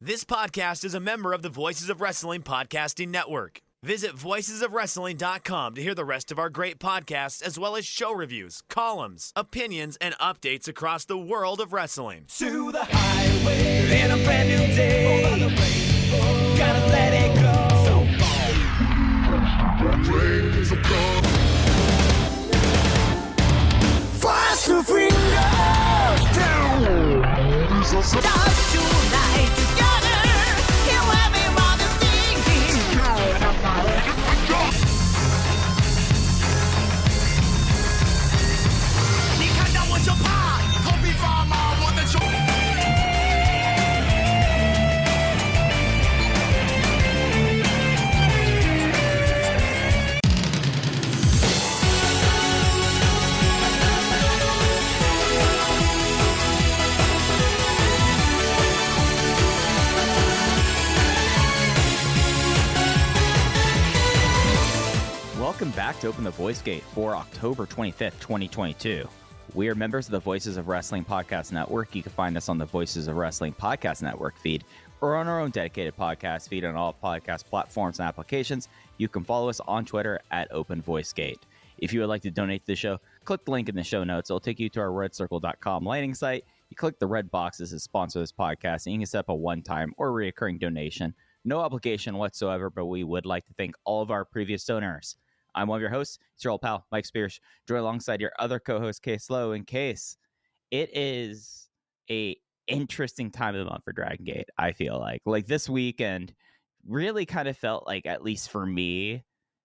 This podcast is a member of the Voices of Wrestling Podcasting Network. Visit voicesofwrestling.com to hear the rest of our great podcasts, as well as show reviews, columns, opinions, and updates across the world of wrestling. To the highway in a brand new day. Over the rainbow, gotta let it go. So fast to finger down. Dance tonight together. Here everyone is singing. 你看到我就怕，头皮发麻，我的手。Welcome back to Open the Voice Gate for October 25th, 2022. We are members of the Voices of Wrestling Podcast Network. You can find us on the Voices of Wrestling Podcast Network feed or on our own dedicated podcast feed on all podcast platforms and applications. You can follow us on Twitter at Open Voice Gate. If you would like to donate to the show, click the link in the show notes. It'll take you to our redcircle.com landing site. You click the red boxes to sponsor this podcast, and you can set up a one-time or recurring donation. No obligation whatsoever, but we would like to thank all of our previous donors. I'm one of your hosts. It's your old pal, Mike Spears, joined alongside your other co-host, Case Lowe. In Case, it is a interesting time of the month for Dragongate, I feel like. Like, this weekend really kind of felt like, at least for me,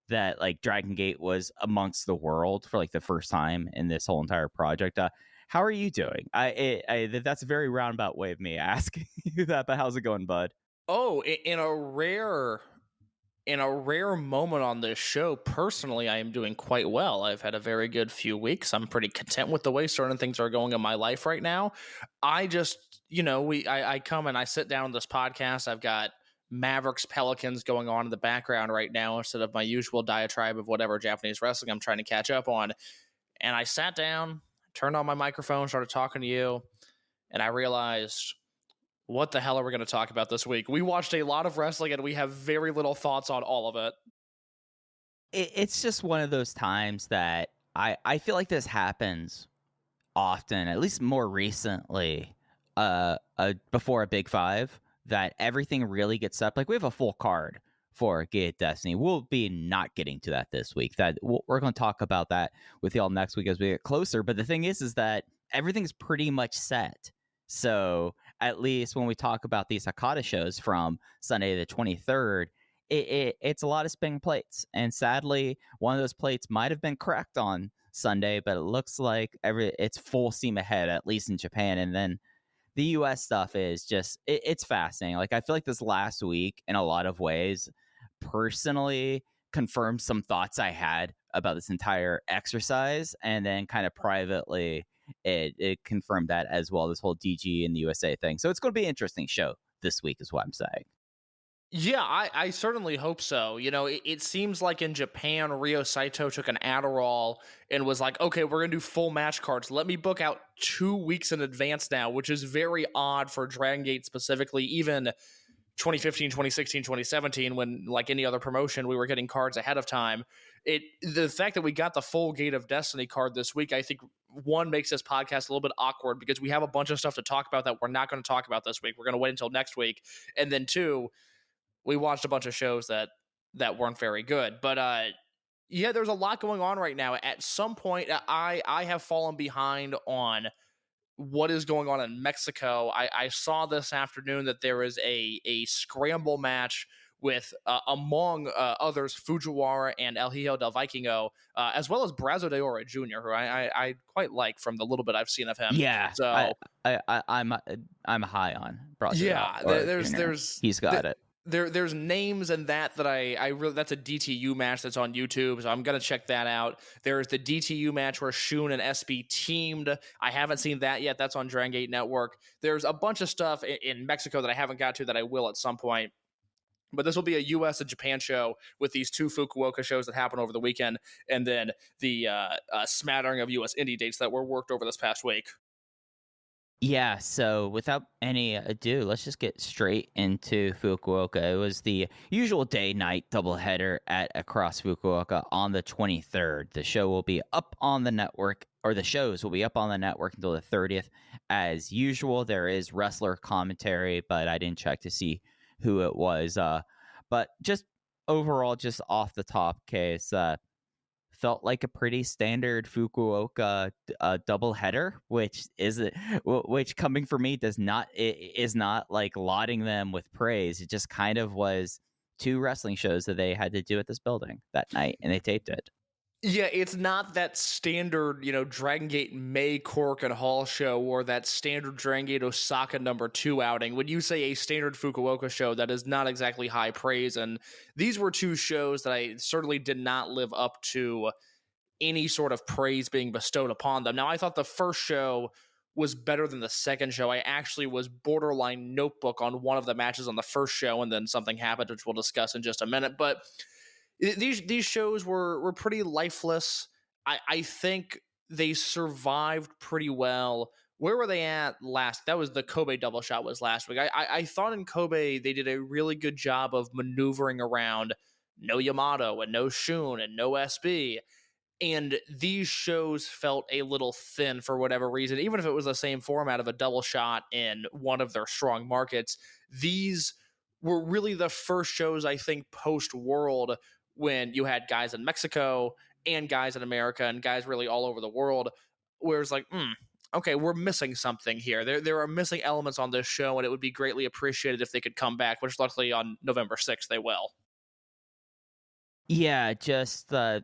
that, like, Dragongate was amongst the world for, like, the first time in this whole entire project. How are you doing? That's a very roundabout way of me asking you that, but how's it going, bud? Oh, in a rare moment on this show, personally, I am doing quite well. I've had a very good few weeks. I'm pretty content with the way certain things are going in my life right now. I just, I come and I sit down on this podcast. I've got Mavericks Pelicans going on in the background right now instead of my usual diatribe of whatever Japanese wrestling I'm trying to catch up on. And I sat down, turned on my microphone, started talking to you, and I realized, what the hell are we going to talk about this week? We watched a lot of wrestling and we have very little thoughts on all of it. It's just one of those times that I feel like this happens often, at least more recently, before a Big Five, that everything really gets up. Like, we have a full card for Gate Destiny. We'll be not getting to that this week. We're going to talk about that with y'all next week as we get closer. But the thing is that everything's pretty much set. So at least when we talk about these Hakata shows from Sunday the 23rd, it's a lot of spinning plates. And sadly, one of those plates might have been correct on Sunday, but it looks like it's full steam ahead, at least in Japan. And then the US stuff is just, it's fascinating. Like, I feel like this last week, in a lot of ways, personally confirmed some thoughts I had about this entire exercise. And then kind of privately, it confirmed that as well, this whole DG and the USA thing. So it's going to be an interesting show this week is what I'm saying. Yeah, I certainly hope so. It seems like in Japan, Ryo Saito took an Adderall and was like, okay, we're going to do full match cards. Let me book out 2 weeks in advance now, which is very odd for Dragongate specifically. Even 2015, 2016, 2017, when, like any other promotion, we were getting cards ahead of time. The fact that we got the full Gate of Destiny card this week, I think, one, makes this podcast a little bit awkward because we have a bunch of stuff to talk about that we're not going to talk about this week. We're going to wait until next week. And then two, we watched a bunch of shows that weren't very good. But yeah, there's a lot going on right now. At some point, I have fallen behind on what is going on in Mexico. I saw this afternoon that there is a scramble match with, among others, Fujiwara and El Hijo del Vikingo, as well as Brazo de Oro Jr., who I quite like from the little bit I've seen of him. Yeah, so I'm high on Brazo. Yeah, there's he's got it. There's names in that I really, that's a DTU match that's on YouTube, so I'm gonna check that out. There's the DTU match where Shun and SB teamed. I haven't seen that yet. That's on Dragongate Network. There's a bunch of stuff in Mexico that I haven't got to that I will at some point. But this will be a U.S. and Japan show with these two Fukuoka shows that happen over the weekend, and then the smattering of U.S. indie dates that were worked over this past week. Yeah, so without any ado, let's just get straight into Fukuoka. It was the usual day-night doubleheader at Across Fukuoka on the 23rd. The show will be up on the network, or the shows will be up on the network until the 30th. As usual, there is wrestler commentary, but I didn't check to see who it was. But just overall, just off the top case, felt like a pretty standard Fukuoka double header, which coming from me is not like lauding them with praise. It just kind of was two wrestling shows that they had to do at this building that night, and they taped it. Yeah, it's not that standard, Dragongate May, Cork, and Hall show or that standard Dragongate Osaka #2 outing. When you say a standard Fukuoka show, that is not exactly high praise. And these were two shows that I certainly did not live up to any sort of praise being bestowed upon them. Now, I thought the first show was better than the second show. I actually was borderline notebook on one of the matches on the first show, and then something happened, which we'll discuss in just a minute. But these shows were pretty lifeless. I think they survived pretty well. Where were they at last? That was the Kobe double shot was last week. I thought in Kobe they did a really good job of maneuvering around no Yamato and no Shun and no SB. And these shows felt a little thin for whatever reason, even if it was the same format of a double shot in one of their strong markets. These were really the first shows, I think, post World, when you had guys in Mexico and guys in America and guys really all over the world, where it's like, okay, we're missing something here. There are missing elements on this show, and it would be greatly appreciated if they could come back, which luckily on November 6th they will. Yeah, just the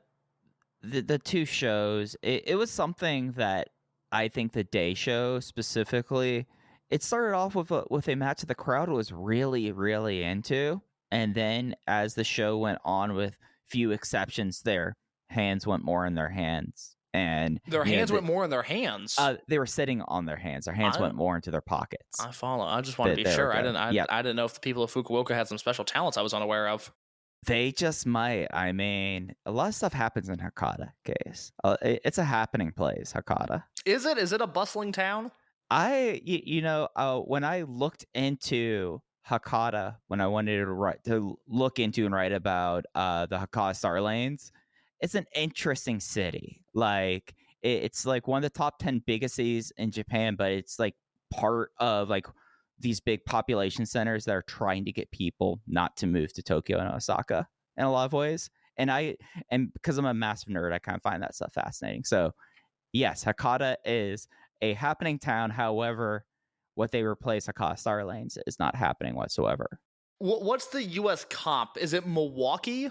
two shows. It was something that I think the day show specifically. It started off with a match that the crowd was really, really into. And then as the show went on, with few exceptions, their hands went more in their hands. And Their hands went more in their hands. They were sitting on their hands. Their hands went more into their pockets. I follow. I just want to be sure. I didn't know if the people of Fukuoka had some special talents I was unaware of. They just might. I mean, a lot of stuff happens in Hakata case. It's a happening place, Hakata. Is it? Is it a bustling town? When I looked into Hakata, when I wanted to look into and write about the Hakata Star Lanes, it's an interesting city. Like it's like one of the top 10 biggest cities in Japan, but it's like part of like these big population centers that are trying to get people not to move to Tokyo and Osaka in a lot of ways. And because I'm a massive nerd, I kind of find that stuff fascinating. So yes, Hakata is a happening town. However, what they replace Hakata Star Lanes is not happening whatsoever. What's the U.S. comp? Is it Milwaukee?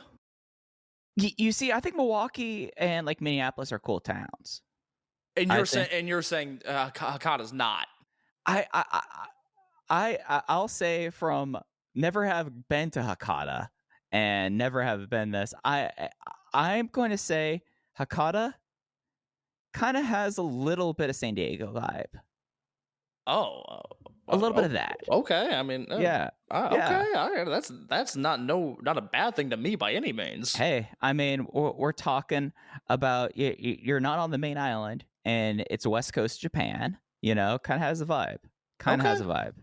You see, I think Milwaukee and like Minneapolis are cool towns. And you're saying Hakata's not. I'll say, from never have been to Hakata and never have been this, I'm going to say Hakata kind of has a little bit of San Diego vibe. A little bit of that. Okay, I mean, yeah. Okay, all right. That's not a bad thing to me by any means. Hey, I mean, we're talking about you're not on the main island, and it's West Coast Japan. Kind of has a vibe. Has a vibe.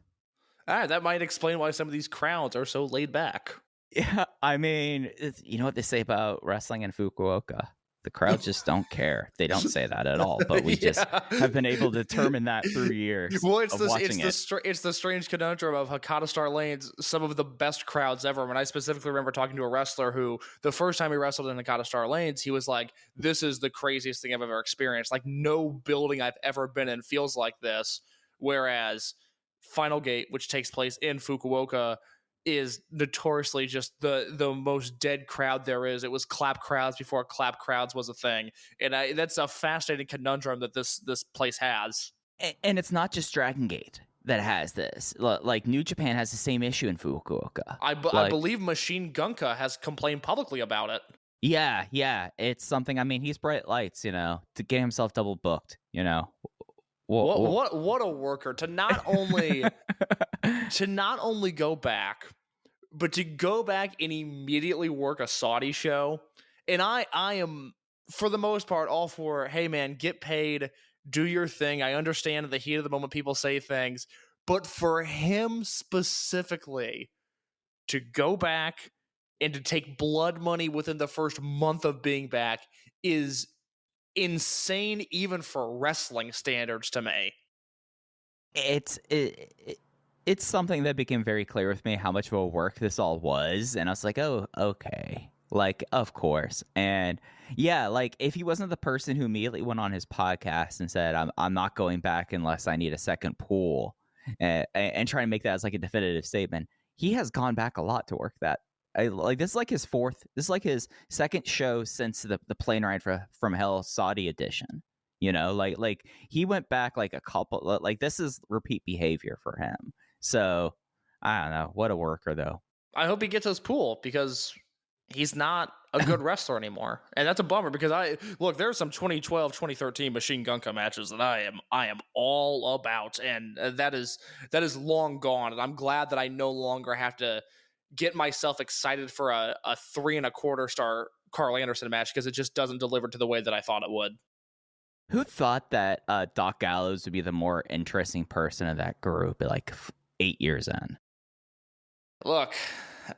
All right, that might explain why some of these crowds are so laid back. Yeah, I mean, you know what they say about wrestling in Fukuoka? The crowds just don't care. They don't say that at all, but we just have been able to determine that through years. Well, it's the strange conundrum of Hakata Star Lanes, some of the best crowds ever. When I specifically remember talking to a wrestler who, the first time he wrestled in Hakata Star Lanes, he was like, "This is the craziest thing I've ever experienced. Like, no building I've ever been in feels like this." Whereas Final Gate, which takes place in Fukuoka, is notoriously just the most dead crowd there is. It was clap crowds before clap crowds was a thing, and that's a fascinating conundrum that this place has. And it's not just Dragongate that has this. Like New Japan has the same issue in Fukuoka. I believe Machine Gunka has complained publicly about it. Yeah, it's something. I mean, he's bright lights, to get himself double booked. What a worker to not only go back, but to go back and immediately work a Saudi show. And I am, for the most part, all for, hey man, get paid, do your thing. I understand in the heat of the moment people say things, but for him specifically to go back and to take blood money within the first month of being back is insane, even for wrestling standards to me. It's something that became very clear with me how much of a work this all was, and I was like, oh, okay, like, of course. And yeah, like, if he wasn't the person who immediately went on his podcast and said, I'm not going back unless I need a second pool, and try to make that as like a definitive statement, he has gone back a lot to work that. This is like his second show since the plane ride from Hell Saudi edition. You know, like he went back like a couple, like this is repeat behavior for him. So I don't know, what a worker though. I hope he gets his pool because he's not a good wrestler anymore. And that's a bummer because there's some 2012, 2013 Machine Gunka matches that I am all about. And that is long gone. And I'm glad that I no longer have to get myself excited for a 3.25 star Carl Anderson match because it just doesn't deliver to the way that I thought it would. Who thought that Doc Gallows would be the more interesting person of that group at like 8 years in? Look,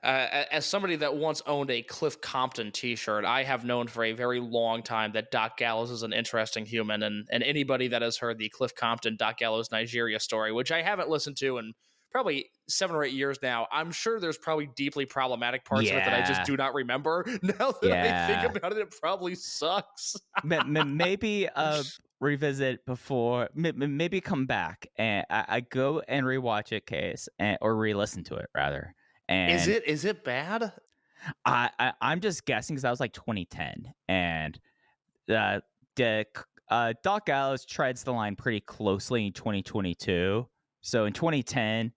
as somebody that once owned a Cliff Compton t-shirt, I have known for a very long time that Doc Gallows is an interesting human. And anybody that has heard the Cliff Compton Doc Gallows Nigeria story, which I haven't listened to in probably 7 or 8 years now, I'm sure there's probably deeply problematic parts of it that I just do not remember. Now that I think about it, it probably sucks. Maybe revisit before, maybe come back and I go and rewatch it, Case, or re-listen to it rather. And is it bad? I'm just guessing because that was like 2010, and Doc Gallows treads the line pretty closely in 2022. So in 2010,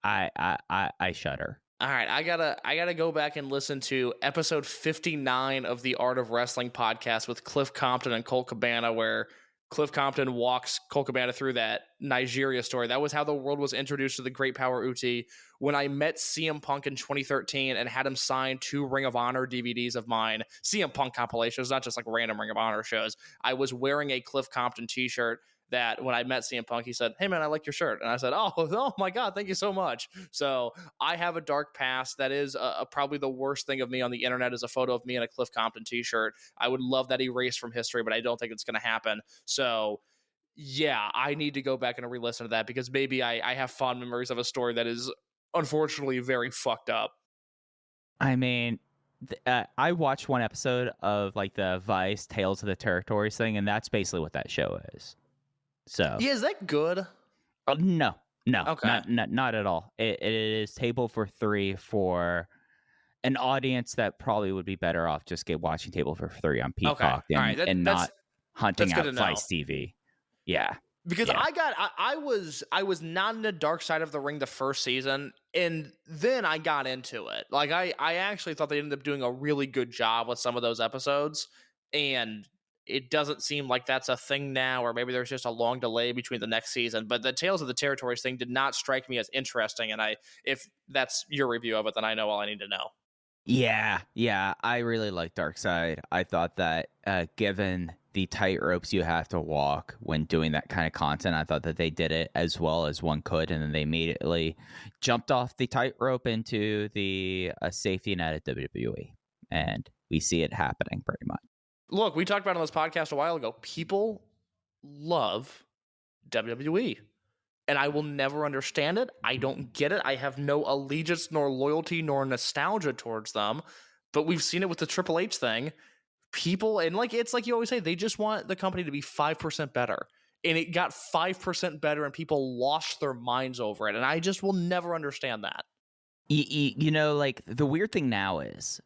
I shudder. All right, I gotta go back and listen to episode 59 of the Art of Wrestling podcast with Cliff Compton and Colt Cabana, where Cliff Compton walks Colt Cabana through that Nigeria story. That was how the world was introduced to the Great Power Uti. When I met CM Punk in 2013 and had him sign 2 Ring of Honor DVDs of mine, CM Punk compilations, not just like random Ring of Honor shows. I was wearing a Cliff Compton t-shirt that when I met CM Punk, he said, "Hey man, I like your shirt." And I said, oh my God, thank you so much. So I have a dark past. That is probably the worst thing of me on the internet is a photo of me in a Cliff Compton t-shirt. I would love that erased from history, but I don't think it's going to happen. So yeah, I need to go back and re-listen to that because maybe I have fond memories of a story that is unfortunately very fucked up. I mean, I watched one episode of like the Vice Tales of the Territories thing, and that's basically what that show is. So yeah, is that good? No, okay, not at all. It is Table for 3 for an audience that probably would be better off just watching Table for 3 on Peacock and not hunting out Vice TV. Yeah, because I was not in the dark side of the ring the first season, and then I got into it. Like I actually thought they ended up doing a really good job with some of those episodes, and it doesn't seem like that's a thing now, or maybe there's just a long delay between the next season. But the Tales of the Territories thing did not strike me as interesting, and if that's your review of it, then I know all I need to know. Yeah, I really like Darkseid. I thought that given the tight ropes you have to walk when doing that kind of content, I thought that they did it as well as one could, and then they immediately jumped off the tightrope into the safety net at WWE, and we see it happening pretty much. Look, we talked about it on this podcast a while ago. People love WWE, and I will never understand it. I don't get it. I have no allegiance nor loyalty nor nostalgia towards them, but we've seen it with the Triple H thing. People, and it's like you always say, they just want the company to be 5% better, and it got 5% better, and people lost their minds over it, and I just will never understand that. You know, like, the weird thing now is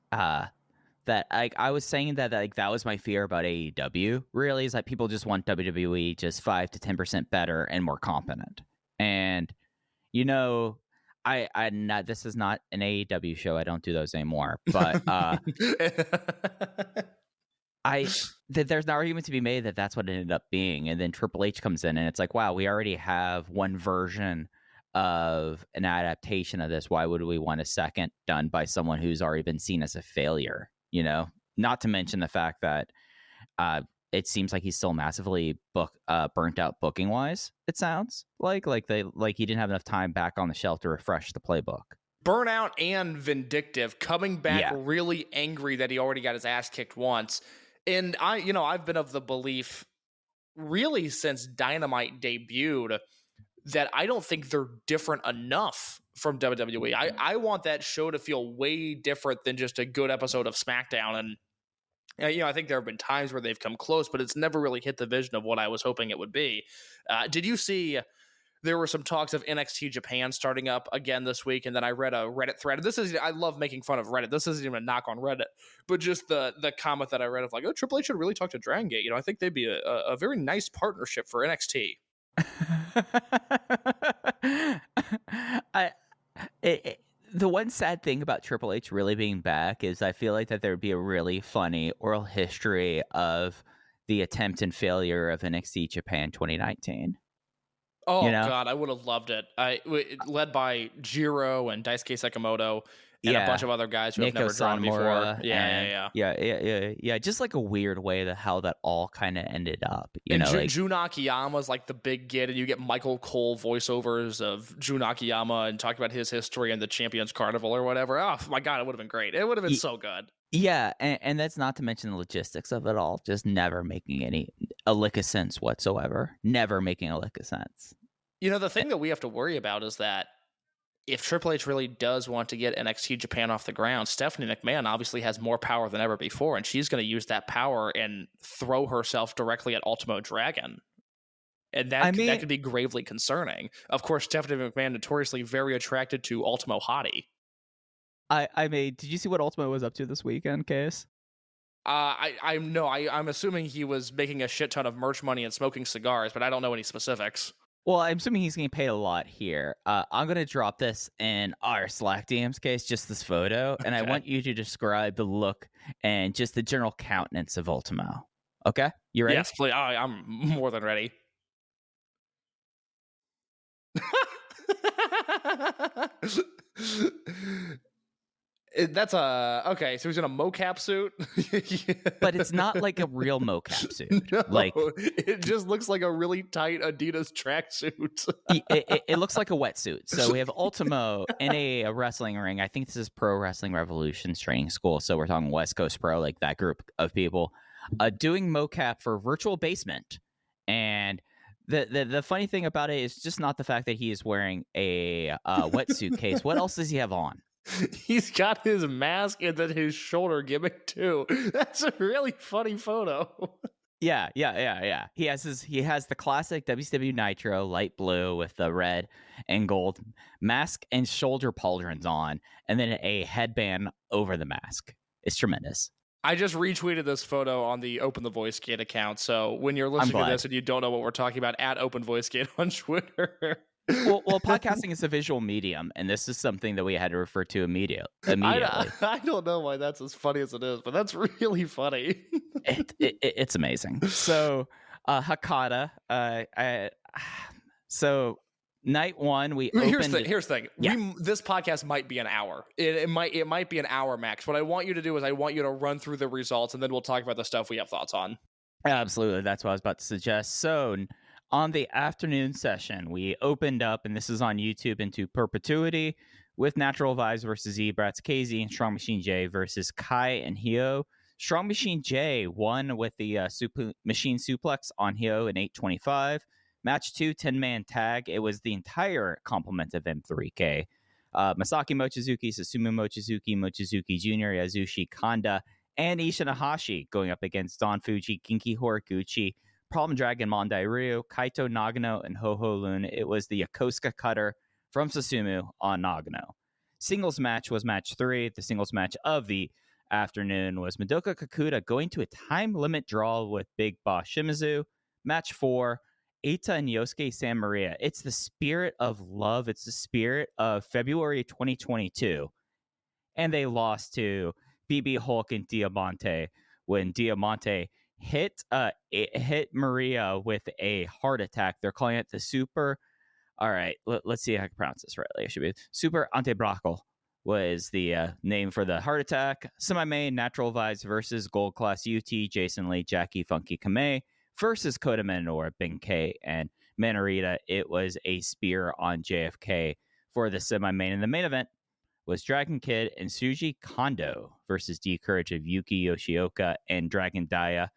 that I was saying that that was my fear about AEW, really, is that people just want WWE just 5 to 10% better and more competent. And, you know, I'm not, this is not an AEW show. I don't do those anymore. But there's an argument to be made that that's what it ended up being. And then Triple H comes in and it's like, wow, we already have one version of an adaptation of this. Why would we want a second done by someone who's already been seen as a failure? You know, not to mention the fact that it seems like he's still massively burnt out booking wise. It sounds like he didn't have enough time back on the shelf to refresh the playbook. Burnout and vindictive, coming back Yeah. really angry that he already got his ass kicked once. And I've been of the belief really since Dynamite debuted that I don't think they're different enough from WWE. I want that show to feel way different than just a good episode of SmackDown. And I think there have been times where they've come close, but it's never really hit the vision of what I was hoping it would be. Did you see there were some talks of NXT Japan starting up again this week, and then I read a Reddit thread. I love making fun of Reddit. This isn't even a knock on Reddit, but just the comment that I read of like, oh, Triple H should really talk to Dragongate. I think they'd be a very nice partnership for NXT. The one sad thing about Triple H really being back is I feel like that there would be a really funny oral history of the attempt and failure of NXT Japan 2019. Oh, God, I would have loved it. Led by Jiro and Daisuke Sekimoto and a bunch of other guys who Nico have never drawn before. Yeah. Just like a weird way to how that all kind of ended up. Jun Akiyama's like the big get, and you get Michael Cole voiceovers of Jun Akiyama and talk about his history in the Champions Carnival or whatever. Oh, my God, it would have been great. It would have been so good. Yeah, and that's not to mention the logistics of it all. Just never making a lick of sense whatsoever. Never making a lick of sense. The thing that we have to worry about is that if Triple H really does want to get NXT Japan off the ground, Stephanie McMahon obviously has more power than ever before, and she's going to use that power and throw herself directly at Ultimo Dragon. And that could be gravely concerning. Of course, Stephanie McMahon notoriously very attracted to Ultimo Hottie. Did you see what Ultimo was up to this weekend, Case? I'm assuming he was making a shit ton of merch money and smoking cigars, but I don't know any specifics. Well, I'm assuming he's getting paid a lot here. I'm going to drop this in our Slack DMs case, just this photo, and I want you to describe the look and just the general countenance of Ultimo. Okay? You ready? Yes, please. I'm more than ready. That's okay. So he's in a mocap suit, but it's not like a real mocap suit. No, it just looks like a really tight Adidas tracksuit. It looks like a wetsuit. So we have Ultimo in a wrestling ring. I think this is Pro Wrestling Revolution's training school. So we're talking West Coast Pro, like that group of people, doing mocap for Virtual Basement. And the funny thing about it is just not the fact that he is wearing a wetsuit case. What else does he have on? He's got his mask and then his shoulder gimmick too. That's a really funny photo. Yeah. He has the classic WCW Nitro light blue with the red and gold mask and shoulder pauldrons on, and then a headband over the mask. It's tremendous. I just retweeted this photo on the Open the Voice Gate account. So when you're listening to this and you don't know what we're talking about, at Open Voice Gate on Twitter. Well, podcasting is a visual medium, and this is something that we had to refer to immediately. I don't know why that's as funny as it is, but that's really funny. It's amazing. So, Hakata. So night one, Here's the thing. Yeah. This podcast might be an hour. It might be an hour max. What I want you to do is I want you to run through the results, and then we'll talk about the stuff we have thoughts on. Absolutely, that's what I was about to suggest. So, on the afternoon session, we opened up, and this is on YouTube, into perpetuity with Natural Vibes versus Ebrats, KZ and Strong Machine J versus Kai and Hio. Strong Machine J won with the machine suplex on Hio in 8:25. Match 2, 10-man tag. It was the entire complement of M3K. Masaki Mochizuki, Susumu Mochizuki, Mochizuki Jr., Yasushi Kanda, and Isha Nahashi going up against Don Fuji, Genki Horiguchi, Problem Dragon, Mondai Ryu, Kaito Nagano, and Ho-Ho Lun. It was the Yokosuka Cutter from Susumu on Nagano. Singles match was match 3. The singles match of the afternoon was Madoka Kakuta going to a time limit draw with Big Boss Shimizu. Match 4, Eita and Yosuke San Maria. It's the spirit of love. It's the spirit of February 2022. And they lost to BB Hulk and Diamante when Diamante hit Maria with a heart attack. They're calling it the super. All right, let's see if I can pronounce this rightly. It should be super antebraco. was the name for the heart attack. Semi-main, Natural Vibes versus Gold Class UT, Jason Lee, Jackie Funky Kamei versus Kota Minoura, Bing K, and Minorita. It was a spear on JFK for the semi-main. And the main event was Dragon Kid and Suji Kondo versus D Courage of Yuki Yoshioka and Dragon Daya.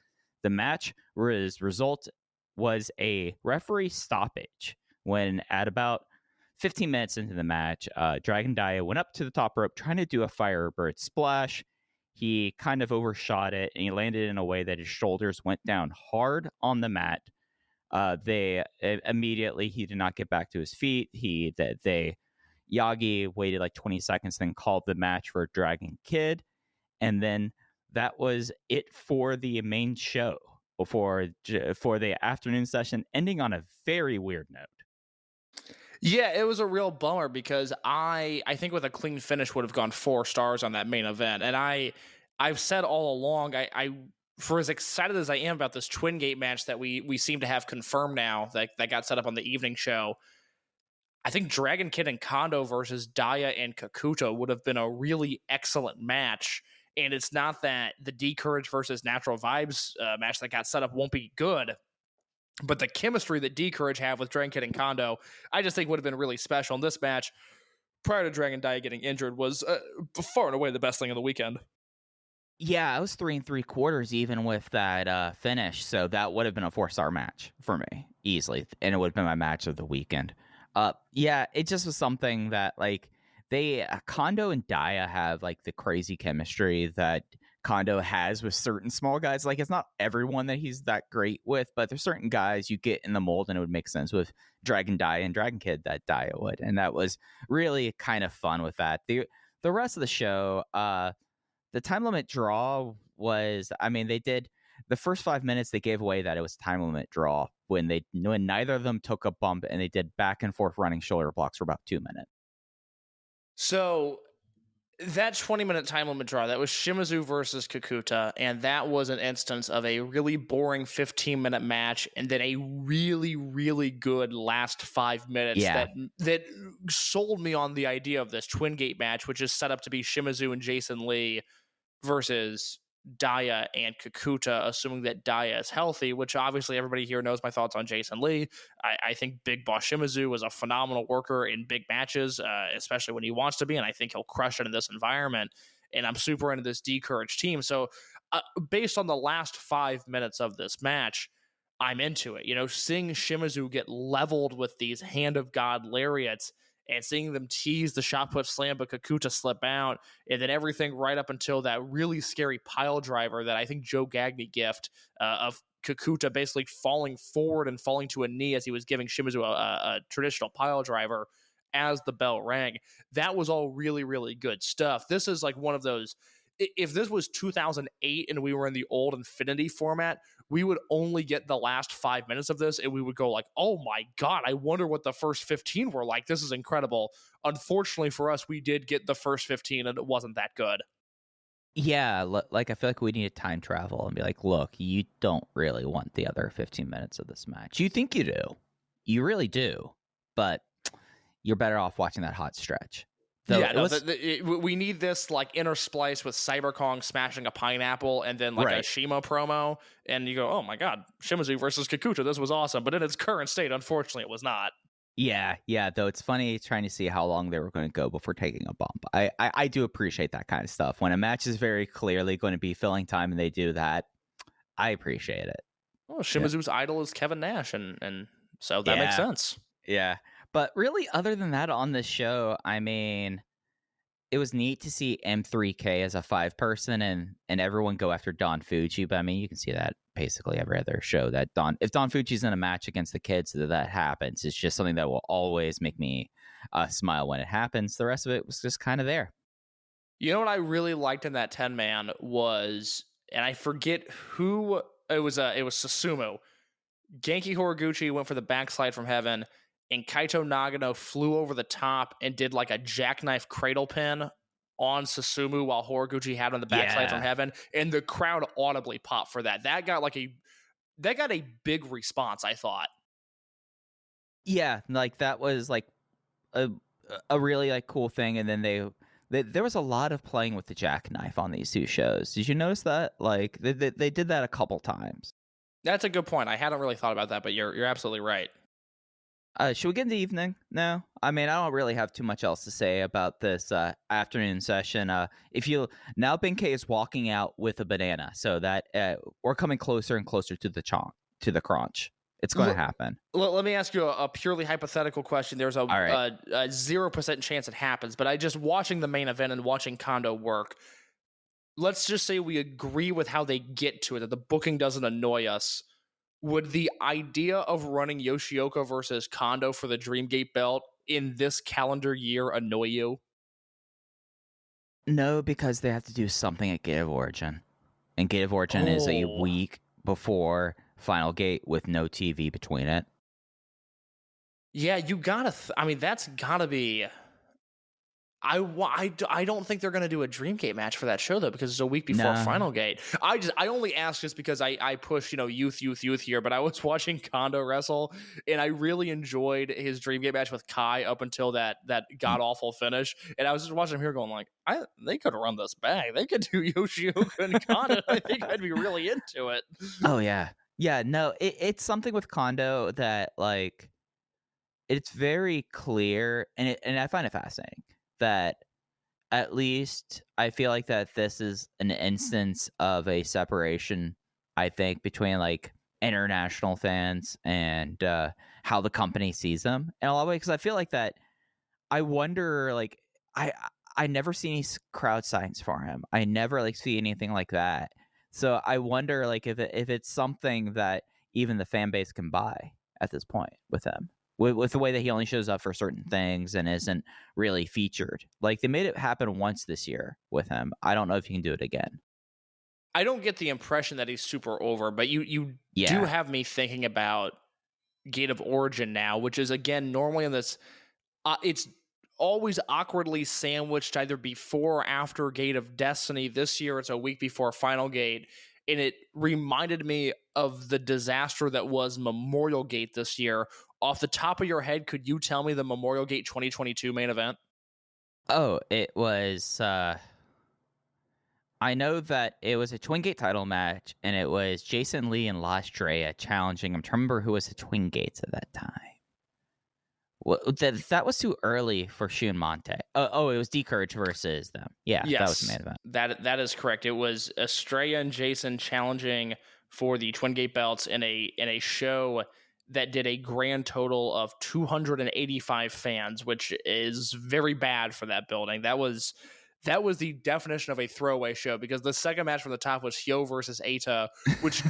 The match result was a referee stoppage when at about 15 minutes into the match, Dragon Daya went up to the top rope trying to do a Firebird splash. He kind of overshot it, and he landed in a way that his shoulders went down hard on the mat. They immediately, he did not get back to his feet. Yagi waited like 20 seconds, then called the match for Dragon Kid, and then that was it for the main show for the afternoon session, ending on a very weird note. Yeah, it was a real bummer because I think with a clean finish would have gone 4 stars on that main event. And I've said all along, I for as excited as I am about this Twin Gate match that we seem to have confirmed now that got set up on the evening show, I think Dragon Kid and Kondo versus Daya and Kakuta would have been a really excellent match. And it's not that the D Courage versus Natural Vibes match that got set up won't be good, but the chemistry that D Courage have with Dragon Kid and Kondo, I just think would have been really special. And this match, prior to Dragon Daya getting injured, was far and away the best thing of the weekend. Yeah, I was 3 3/4 even with that finish, so that would have been a 4-star match for me easily, and it would have been my match of the weekend. Yeah, it just was something that like Kondo and Daya have like the crazy chemistry that Kondo has with certain small guys. Like, it's not everyone that he's that great with, but there's certain guys you get in the mold and it would make sense with Dragon Daya and Dragon Kid that Daya would. And that was really kind of fun with that. The rest of the show, the time limit draw was, I mean, they did the first 5 minutes, they gave away that it was a time limit draw when neither of them took a bump, and they did back and forth running shoulder blocks for about 2 minutes. So that 20-minute time limit draw, that was Shimizu versus Kakuta, and that was an instance of a really boring 15-minute match and then a really, really good last 5 minutes that sold me on the idea of this Twin Gate match, which is set up to be Shimizu and Jason Lee versus Daya and Kakuta, assuming that Daya is healthy, which obviously everybody here knows my thoughts on Jason Lee. I think Big Boss Shimizu is a phenomenal worker in big matches, especially when he wants to be, and I think he'll crush it in this environment. And I'm super into this D Courage team. So based on the last 5 minutes of this match, I'm into it. You know, seeing Shimizu get leveled with these Hand of God lariats and seeing them tease the shot put slam, but Kakuta slip out, and then everything right up until that really scary pile driver that I think Joe Gagne gift of Kakuta basically falling forward and falling to a knee as he was giving Shimizu a traditional pile driver as the bell rang. That was all really, really good stuff. This is like one of those, if this was 2008 and we were in the old Infinity format, we would only get the last 5 minutes of this and we would go like, oh my God, I wonder what the first 15 were like. This is incredible. Unfortunately for us, we did get the first 15 and it wasn't that good. Yeah, like I feel like we need to time travel and be like, look, you don't really want the other 15 minutes of this match. You think you do. You really do. But you're better off watching that hot stretch. Though yeah, we need this like intersplice with Cyber Kong smashing a pineapple and then like a Shima promo, and you go, oh my God, Shimizu versus Kakuta, this was awesome. But in its current state, unfortunately, it was not. Yeah, though it's funny trying to see how long they were going to go before taking a bump. I do appreciate that kind of stuff. When a match is very clearly going to be filling time and they do that, I appreciate it. Well, Shimizu's idol is Kevin Nash, and so that makes sense. Yeah. But really, other than that on this show, I mean, it was neat to see M3K as a 5-person and everyone go after Don Fuji. But I mean, you can see that basically every other show that if Don Fuji's in a match against the kids, that happens. It's just something that will always make me smile when it happens. The rest of it was just kind of there. You know what I really liked in that 10-man was, and I forget who it was Susumu. Genki Horiguchi went for the backslide from heaven, and Kaito Nagano flew over the top and did like a jackknife cradle pin on Susumu while Horiguchi had on the backslide from heaven, and the crowd audibly popped for that. That got a big response, I thought. Yeah, like that was like a really like cool thing, and then there was a lot of playing with the jackknife on these two shows. Did you notice that? Like they did that a couple times. That's a good point. I hadn't really thought about that, but you're absolutely right. Should we get into evening now? I mean, I don't really have too much else to say about this afternoon session. If you now, Ben-K is walking out with a banana, so that we're coming closer and closer to the crunch. It's going to happen. Let me ask you a purely hypothetical question. There's a 0% chance it happens, but I just watching the main event and watching KENTo work. Let's just say we agree with how they get to it, that the booking doesn't annoy us. Would the idea of running Yoshioka versus KENTo for the Dreamgate belt in this calendar year annoy you? No, because they have to do something at Gate of Origin. And Gate of Origin is a week before Final Gate with no TV between it. Yeah, you gotta... that's gotta be... I don't think they're going to do a Dreamgate match for that show, though, because it's a week before Final Gate. I only ask just because I push, youth here, but I was watching KENTo wrestle, and I really enjoyed his Dreamgate match with Kai up until that god-awful finish, and I was just watching him here going like, they could run this back. They could do Yoshioka and KENTo. I think I'd be really into it. Oh, yeah. Yeah, no, it's something with KENTo that, like, it's very clear, and I find it fascinating. That at least I feel like that this is an instance of a separation, I think, between like international fans and how the company sees them in a lot of ways. Because I feel like that I wonder, like, I never see any crowd signs for him. I never like see anything like that. So I wonder, like, if it's something that even the fan base can buy at this point with him. With the way that he only shows up for certain things and isn't really featured. Like, they made it happen once this year with him. I don't know if you can do it again. I don't get the impression that he's super over, but you do have me thinking about Gate of Origin now, which is, again, normally in this... it's always awkwardly sandwiched either before or after Gate of Destiny. This year, it's a week before Final Gate. And it reminded me of the disaster that was Memorial Gate this year. Off the top of your head, could you tell me the Memorial Gate 2022 main event? Oh, it was... I know that it was a Twin Gate title match, and it was Jason Lee and La Estrella challenging. I'm trying to remember who was the Twin Gates at that time. Well, that was too early for Shun Monte. Oh, it was D-Courage versus them. Yeah, yes, that was the main event. That is correct. It was Estrella and Jason challenging for the Twin Gate belts in a show that did a grand total of 285 fans, which is very bad for that building. That was the definition of a throwaway show, because the second match from the top was Hyo versus Eita, which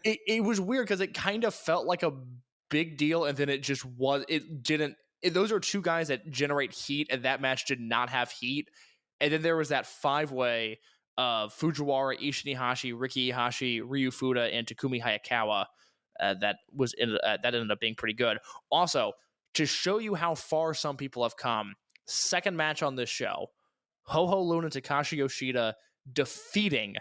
it was weird because it kind of felt like a big deal, and then those are two guys that generate heat, and that match did not have heat. And then there was that 5-way of Fujiwara, Ishinihashi, Riki Ihashi, Ryu Fuda, and Takumi Hayakawa that ended up being pretty good. Also, to show you how far some people have come, second match on this show, Ho-Ho Luna and Takashi Yoshida defeating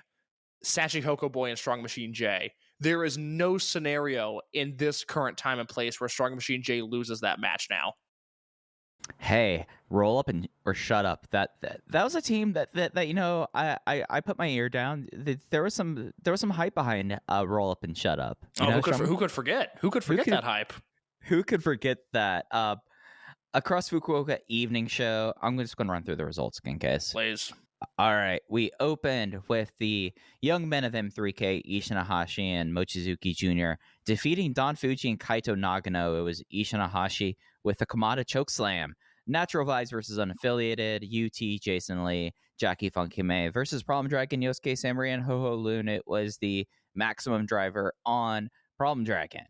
Sachihoko Boy and Strong Machine J. There is no scenario in this current time and place where Strong Machine J loses that match now. Hey, roll up or shut up. That was a team that I put my ear down. There was some hype behind roll up and shut up. Who could forget? Who could forget that hype? Who could forget that? Across Fukuoka evening show. I'm just going to run through the results again, guys. Please. All right, we opened with the young men of M3K, Ishinahashi and Mochizuki Jr., defeating Don Fuji and Kaito Nagano. It was Ishinahashi with the Kamada chokeslam. Natural Vibes versus Unaffiliated, UT, Jason Lee, Jackie Funky May versus Problem Dragon, Yosuke Samurai, and Ho-Ho Loon. It was the Maximum Driver on Problem Dragon.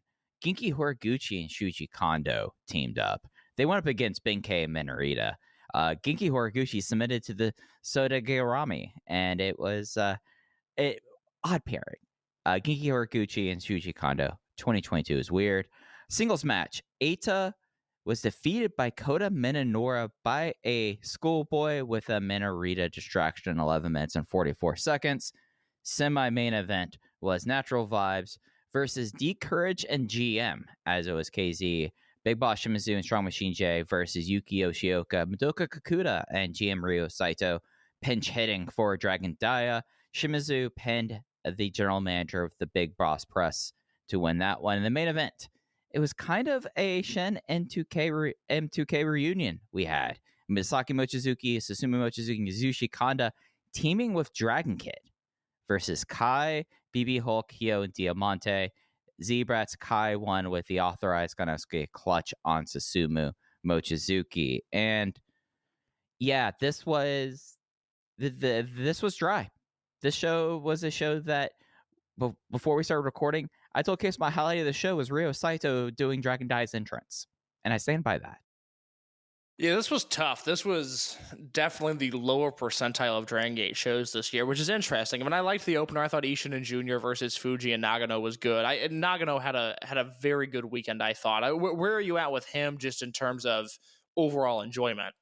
Genki Horiguchi and Shuji Kondo teamed up. They went up against Ben-K and Minorita. Genki Horiguchi submitted to the Soda Gairami, and it was odd pairing. Genki Horiguchi and Shuji Kondo. 2022 is weird. Singles match. Eita was defeated by Kota Minoura by a schoolboy with a Minorita distraction in 11 minutes and 44 seconds. Semi-main event was Natural Vibes versus D-Courage and GM, as it was KZ, Big Boss Shimizu and Strong Machine J versus Yuki Yoshioka, Madoka Kakuta, and GM Ryo Saito. Pinch hitting for Dragon Dia. Shimizu pinned the general manager of the Big Boss Press to win that one. In the main event, it was kind of a Shen M2K reunion we had. Misaki Mochizuki, Susumu Mochizuki, and Yasushi Kanda teaming with Dragongate versus Kai, BB Hulk, Hio, and Diamante. Zebrat's Kai won with the authorized Ganosuke clutch on Susumu Mochizuki. And yeah, this was this was dry. This show was a show that before we started recording, I told Case my highlight of the show was Ryo Saito doing Dragon Dai's entrance. And I stand by that. Yeah, this was tough. This was definitely the lower percentile of Dragongate shows this year, which is interesting. I mean, I liked the opener. I thought Ishin and Junior versus Fuji and Nagano was good. Nagano had a very good weekend, I thought. Where are you at with him just in terms of overall enjoyment?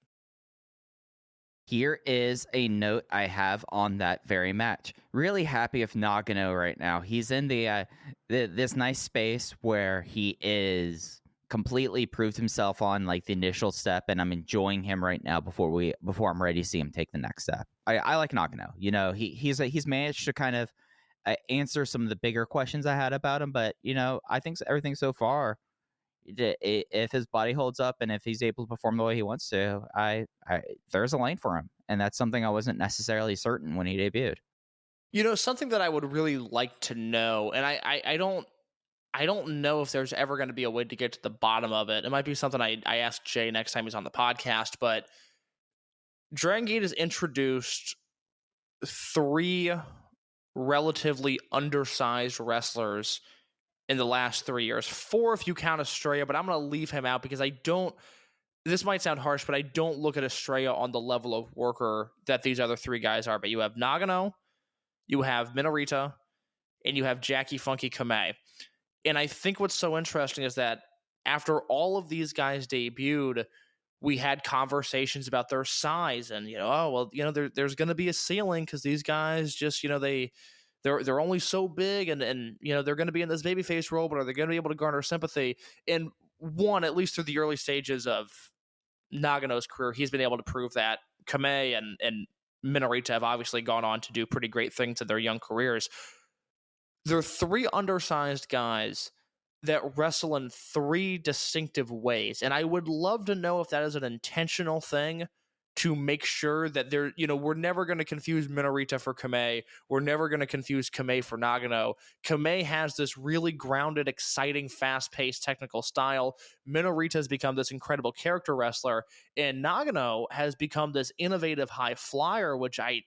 Here is a note I have on that very match. Really happy with Nagano right now. He's in this nice space where he is completely proved himself on like the initial step, and I'm enjoying him right now before I'm ready to see him take the next step. I like Nagano. You know, he's managed to kind of answer some of the bigger questions I had about him, but you know, I think everything so far, if his body holds up and if he's able to perform the way he wants to, there's a lane for him, and that's something I wasn't necessarily certain when he debuted. You know, something that I would really like to know, and I don't know if there's ever going to be a way to get to the bottom of it. It might be something I ask Jay next time he's on the podcast, but Dragongate has introduced 3 relatively undersized wrestlers in the last 3 years. 4 if you count Estrella, but I'm going to leave him out because this might sound harsh, but I don't look at Estrella on the level of worker that these other 3 guys are. But you have Nagano, you have Minorita, and you have Jackie Funky Kamei. And I think what's so interesting is that after all of these guys debuted, we had conversations about their size and, you know, oh, well, you know, there's going to be a ceiling because these guys just, you know, they're only so big and, you know, they're going to be in this babyface role, but are they going to be able to garner sympathy? And at least through the early stages of Nagano's career, he's been able to prove that. Kamei and Minorita have obviously gone on to do pretty great things in their young careers. There are 3 undersized guys that wrestle in 3 distinctive ways. And I would love to know if that is an intentional thing to make sure that we're never going to confuse Minorita for Kamei. We're never going to confuse Kamei for Nagano. Kamei has this really grounded, exciting, fast-paced technical style. Minorita has become this incredible character wrestler. And Nagano has become this innovative high flyer, which I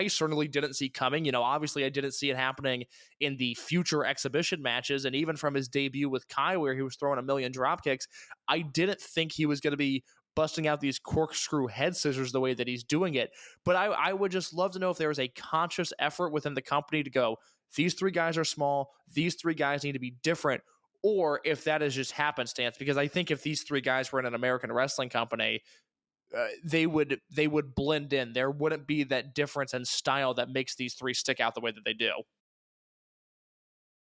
certainly didn't see coming. You know, obviously I didn't see it happening in the future exhibition matches. And even from his debut with Kai, where he was throwing a million drop kicks, I didn't think he was going to be busting out these corkscrew head scissors the way that he's doing it. But I would just love to know if there was a conscious effort within the company to go, these 3 guys are small, these 3 guys need to be different, or if that is just happenstance. Because I think if these 3 guys were in an American wrestling company, they would blend in. There wouldn't be that difference in style that makes these 3 stick out the way that they do.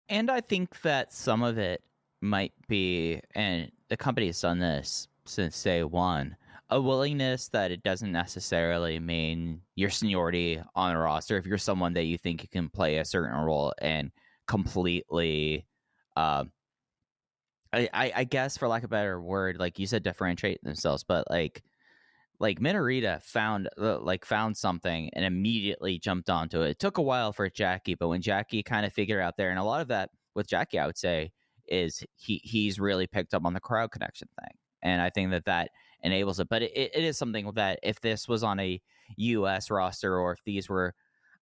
And I think that some of it might be, and the company has done this since day one, a willingness that it doesn't necessarily mean your seniority on a roster. If you're someone that you think you can play a certain role and completely, I guess for lack of a better word, like you said, differentiate themselves, but like Minorita found something and immediately jumped onto it. It took a while for Jackie, but when Jackie kind of figured out there, and a lot of that with Jackie, I would say, is he's really picked up on the crowd connection thing. And I think that enables it. But it is something that if this was on a U.S. roster, or if these were,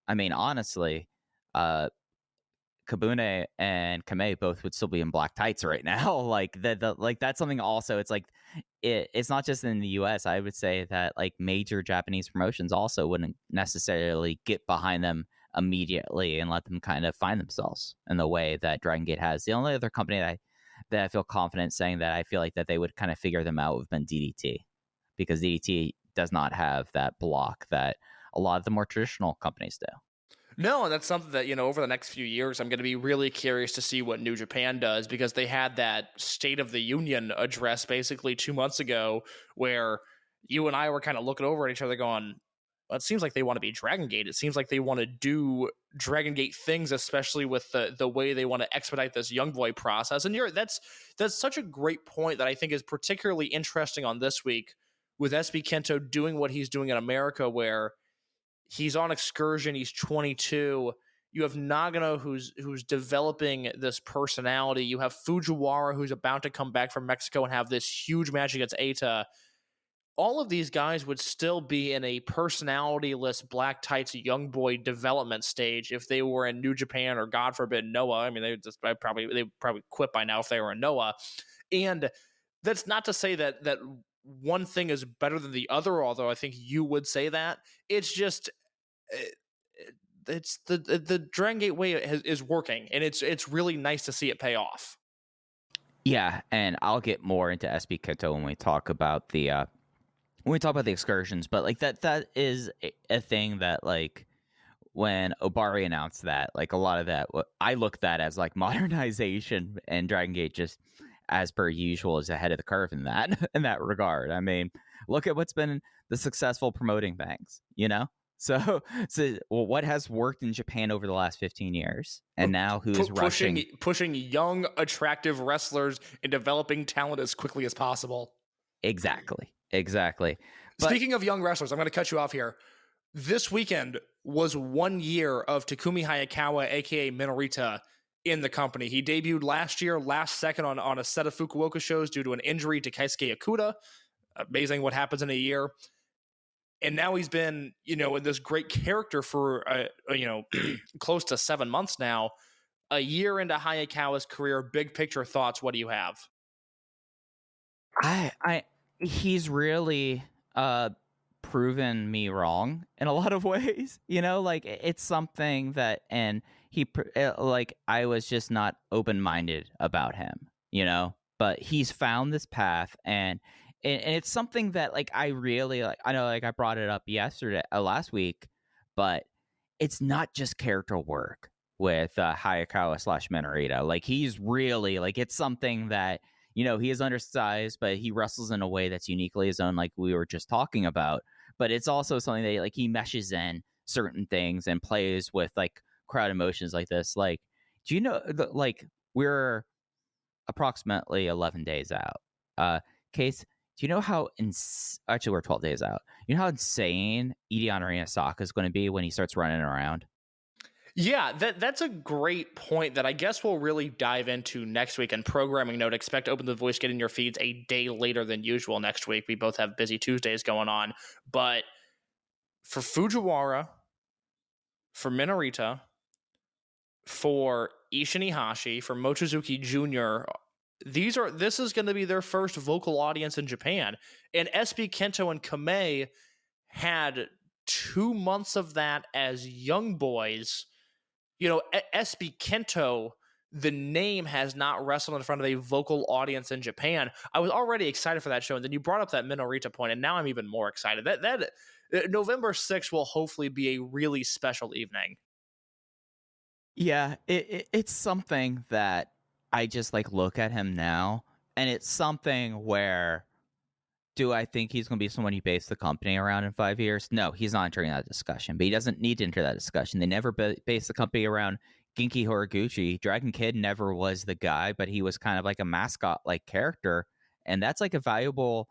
I mean, honestly, Kabune and Kamei both would still be in black tights right now. Like that's something also. It's like it's not just in the U.S. I would say that like major Japanese promotions also wouldn't necessarily get behind them immediately and let them kind of find themselves in the way that Dragongate has. The only other company that I feel confident saying that I feel like that they would kind of figure them out would have been DDT, because DDT does not have that block that a lot of the more traditional companies do. No, and that's something that, over the next few years, I'm going to be really curious to see what New Japan does, because they had that State of the Union address basically 2 months ago where you and I were kind of looking over at each other going, well, it seems like they want to be Dragongate. It seems like they want to do Dragongate things, especially with the way they want to expedite this young boy process. And that's such a great point that I think is particularly interesting on this week with SB Kento doing what he's doing in America, where he's on excursion. He's 22. You have Nagano, who's developing this personality. You have Fujiwara, who's about to come back from Mexico and have this huge match against Eita. All of these guys would still be in a personality-less black tights young boy development stage if they were in New Japan or, God forbid, Noah. I mean, they probably quit by now if they were in Noah. And that's not to say that one thing is better than the other, although I think you would say that. It's just it's the Dragongate way is working, and it's really nice to see it pay off. Yeah, and I'll get more into SB Kento when we talk about the excursions, but like that is a thing that, like, when Obari announced that, like, a lot of that, I look at that as like modernization, and Dragongate, just as per usual, is ahead of the curve in that regard. I mean, look at what's been the successful promoting things, So what has worked in Japan over the last 15 years, and now who's pushing young, attractive wrestlers and developing talent as quickly as possible. Exactly. Speaking of young wrestlers, I'm going to cut you off here. This weekend was 1 year of Takumi Hayakawa, aka Minorita, in the company. He debuted last year, last second on a set of Fukuoka shows due to an injury to Keisuke Ikuda. Amazing what happens in a year. And now he's been, in this great character for, close to 7 months now. A year into Hayakawa's career, big picture thoughts. What do you have? He's really proven me wrong in a lot of ways. Like, it's something that, and I was just not open-minded about him, but he's found this path, and it's something that, like, I really like. I know, like, I brought it up last week, but it's not just character work with Hayakawa / Minorita. Like, he's really, like, it's something that, he is undersized, but he wrestles in a way that's uniquely his own, like we were just talking about. But it's also something that, like, he meshes in certain things and plays with, like, crowd emotions like this. Like, do you know, we're approximately 11 days out. Case, do you know how actually, we're 12 days out. You know how insane Idiana Saka is going to be when he starts running around? Yeah, that's a great point that I guess we'll really dive into next week. And programming note, expect Open the Voice getting your feeds a day later than usual next week. We both have busy Tuesdays going on. But for Fujiwara, for Minorita, for Ishin Ihashi, for Mochizuki Jr., this is going to be their first vocal audience in Japan. And SB Kento and Kamei had 2 months of that as young boys. SB Kento, the name, has not wrestled in front of a vocal audience in Japan. I was already excited for that show, and then you brought up that Minorita point, and now I'm even more excited. That November 6th will hopefully be a really special evening. Yeah, it's something that I just, like, look at him now, and it's something where, do I think he's going to be someone you base the company around in 5 years? No, he's not entering that discussion, but he doesn't need to enter that discussion. They never based the company around Genki Horiguchi. Dragon Kid never was the guy, but he was kind of like a mascot-like character, and that's like a valuable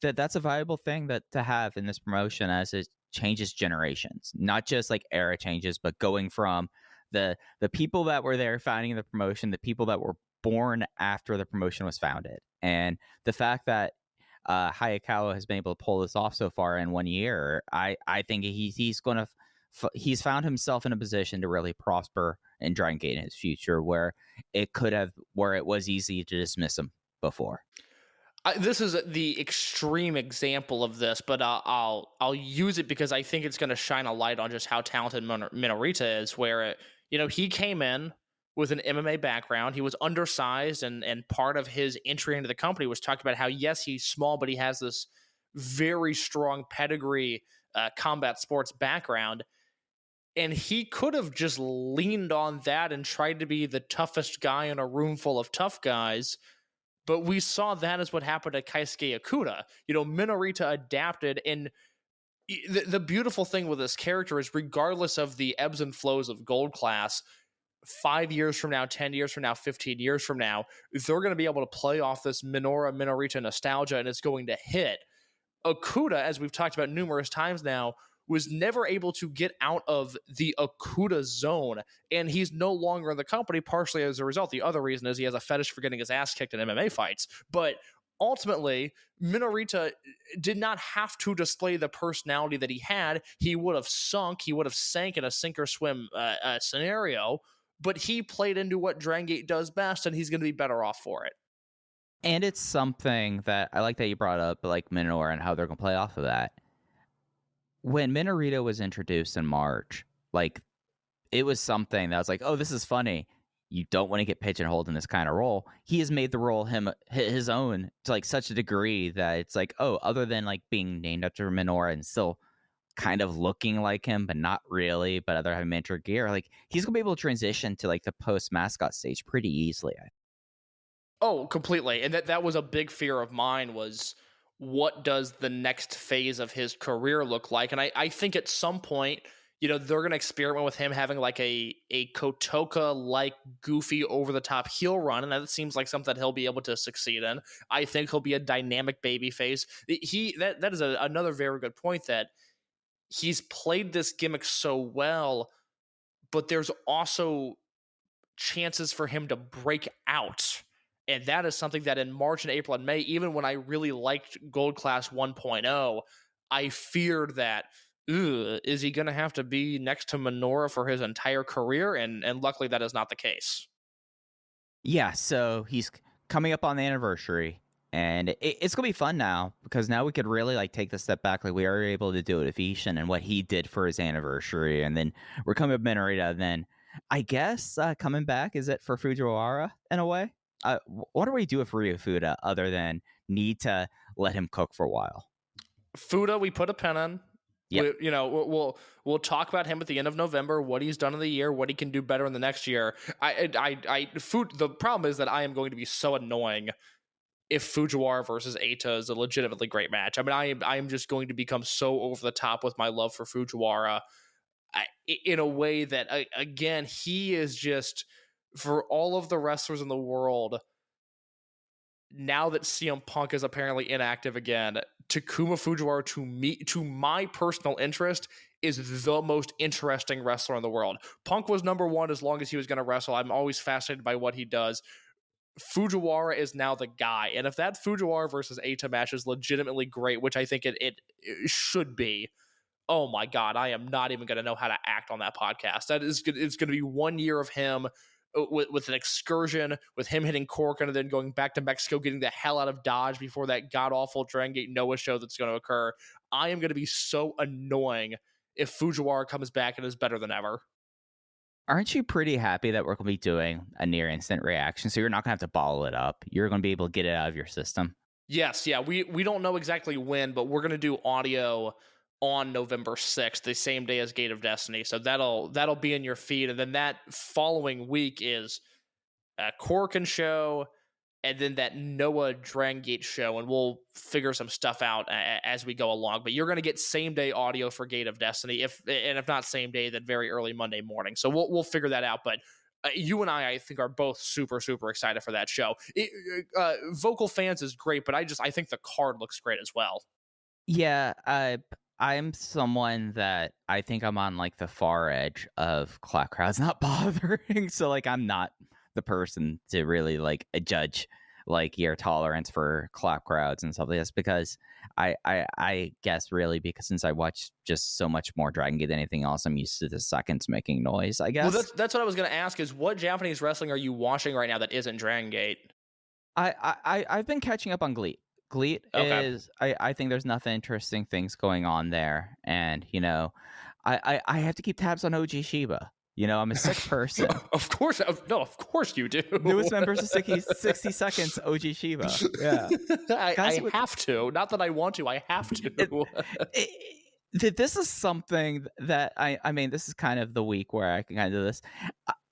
thing that to have in this promotion as it changes generations, not just like era changes, but going from the people that were there founding the promotion, the people that were born after the promotion was founded, and the fact that Hayakawa has been able to pull this off so far in 1 year. I think he's found himself in a position to really prosper and Dragongate in his future, where it was easy to dismiss him before. This is the extreme example of this, but I'll use it because I think it's going to shine a light on just how talented Minorita is. Where he came in with an MMA background. He was undersized, and part of his entry into the company was talked about how, yes, he's small, but he has this very strong pedigree combat sports background. And he could have just leaned on that and tried to be the toughest guy in a room full of tough guys. But we saw that as what happened to Keisuke Okuda. Minorita adapted, and the beautiful thing with this character is regardless of the ebbs and flows of Gold Class, 5 years from now, 10 years from now, 15 years from now, they're going to be able to play off this Minorita nostalgia, and it's going to hit. Okuda, as we've talked about numerous times now, was never able to get out of the Okuda zone, and he's no longer in the company, partially as a result. The other reason is he has a fetish for getting his ass kicked in MMA fights. But ultimately, Minorita did not have to display the personality that he had. He would have sank in a sink or swim scenario, but he played into what Dragongate does best, and he's going to be better off for it. And it's something that I like that you brought up, like Minoru and how they're going to play off of that. When Minorita was introduced in March, like, it was something that was like, oh, this is funny. You don't want to get pigeonholed in this kind of role. He has made the role his own to like such a degree that it's like, oh, other than like being named after Minoru and still kind of looking like him, but not really, but other having mentor gear, like he's gonna be able to transition to like the post mascot stage pretty easily. Oh, completely. And that was a big fear of mine, was what does the next phase of his career look like? And I think at some point, they're going to experiment with him having like a Kotoka-like goofy over-the-top heel run, and that seems like something that he'll be able to succeed in. I think he'll be a dynamic babyface. That is another very good point, that he's played this gimmick so well, but there's also chances for him to break out. And that is something that in March and April and May, even when I really liked Gold Class 1.0, I feared that, is he going to have to be next to Minoru for his entire career? And luckily that is not the case. Yeah, so he's coming up on the anniversary, and it's going to be fun now, because now we could really like take the step back like we were able to do it with Ishin and what he did for his anniversary. And then we're coming up Minorita, and then I guess coming back, is it for Fujiwara in a way? What do we do with Ryu Fuda other than need to let him cook for a while? Fuda, we put a pin in. Yep. We'll talk about him at the end of November, what he's done in the year, what he can do better in the next year. The problem is that I am going to be so annoying if Fujiwara versus Eita is a legitimately great match. I mean, I am just going to become so over the top with my love for Fujiwara in a way that, again, he is just, for all of the wrestlers in the world, now that CM Punk is apparently inactive again, Takuma Fujiwara, to my personal interest, is the most interesting wrestler in the world. Punk was number one as long as he was going to wrestle. I'm always fascinated by what he does. Fujiwara is now the guy. And if that Fujiwara versus Eita match is legitimately great, which I think it should be, oh my God, I am not even going to know how to act on that podcast. It's going to be 1 year of him with an excursion, with him hitting Cork and then going back to Mexico, getting the hell out of Dodge before that god-awful Dragongate Noah show that's going to occur. I am going to be so annoying if Fujiwara comes back and is better than ever. Aren't you pretty happy that we're going to be doing a near instant reaction? So you're not going to have to bottle it up. You're going to be able to get it out of your system. Yes, yeah. We don't know exactly when, but we're going to do audio on November 6th, the same day as Gate of Destiny. So that'll be in your feed. And then that following week is a Corkin show, and then that Noah Dragongate show, and we'll figure some stuff out as we go along. But you're going to get same day audio for Gate of Destiny, if not same day, then very early Monday morning. So we'll figure that out. But you and I think, are both super, super excited for that show. Vocal Fans is great, but I think the card looks great as well. Yeah, I'm someone that I think I'm on like the far edge of clap crowds not bothering. So like I'm not the person to really like judge like your tolerance for clap crowds and stuff like this, because I guess really because since I watch just so much more Dragongate than anything else, I'm used to the seconds making noise, I guess. Well, that's what I was going to ask, is what Japanese wrestling are you watching right now that isn't Dragongate? I've been catching up on GLEAT. GLEAT is, I think there's nothing interesting things going on there. And, I have to keep tabs on OG Shiiba. I'm a sick person. Of course you do. Newest members of 60 Seconds, OG Shiiba. Yeah. I have to. Not that I want to, I have to. This is something that I mean, this is kind of the week where I can kind of do this.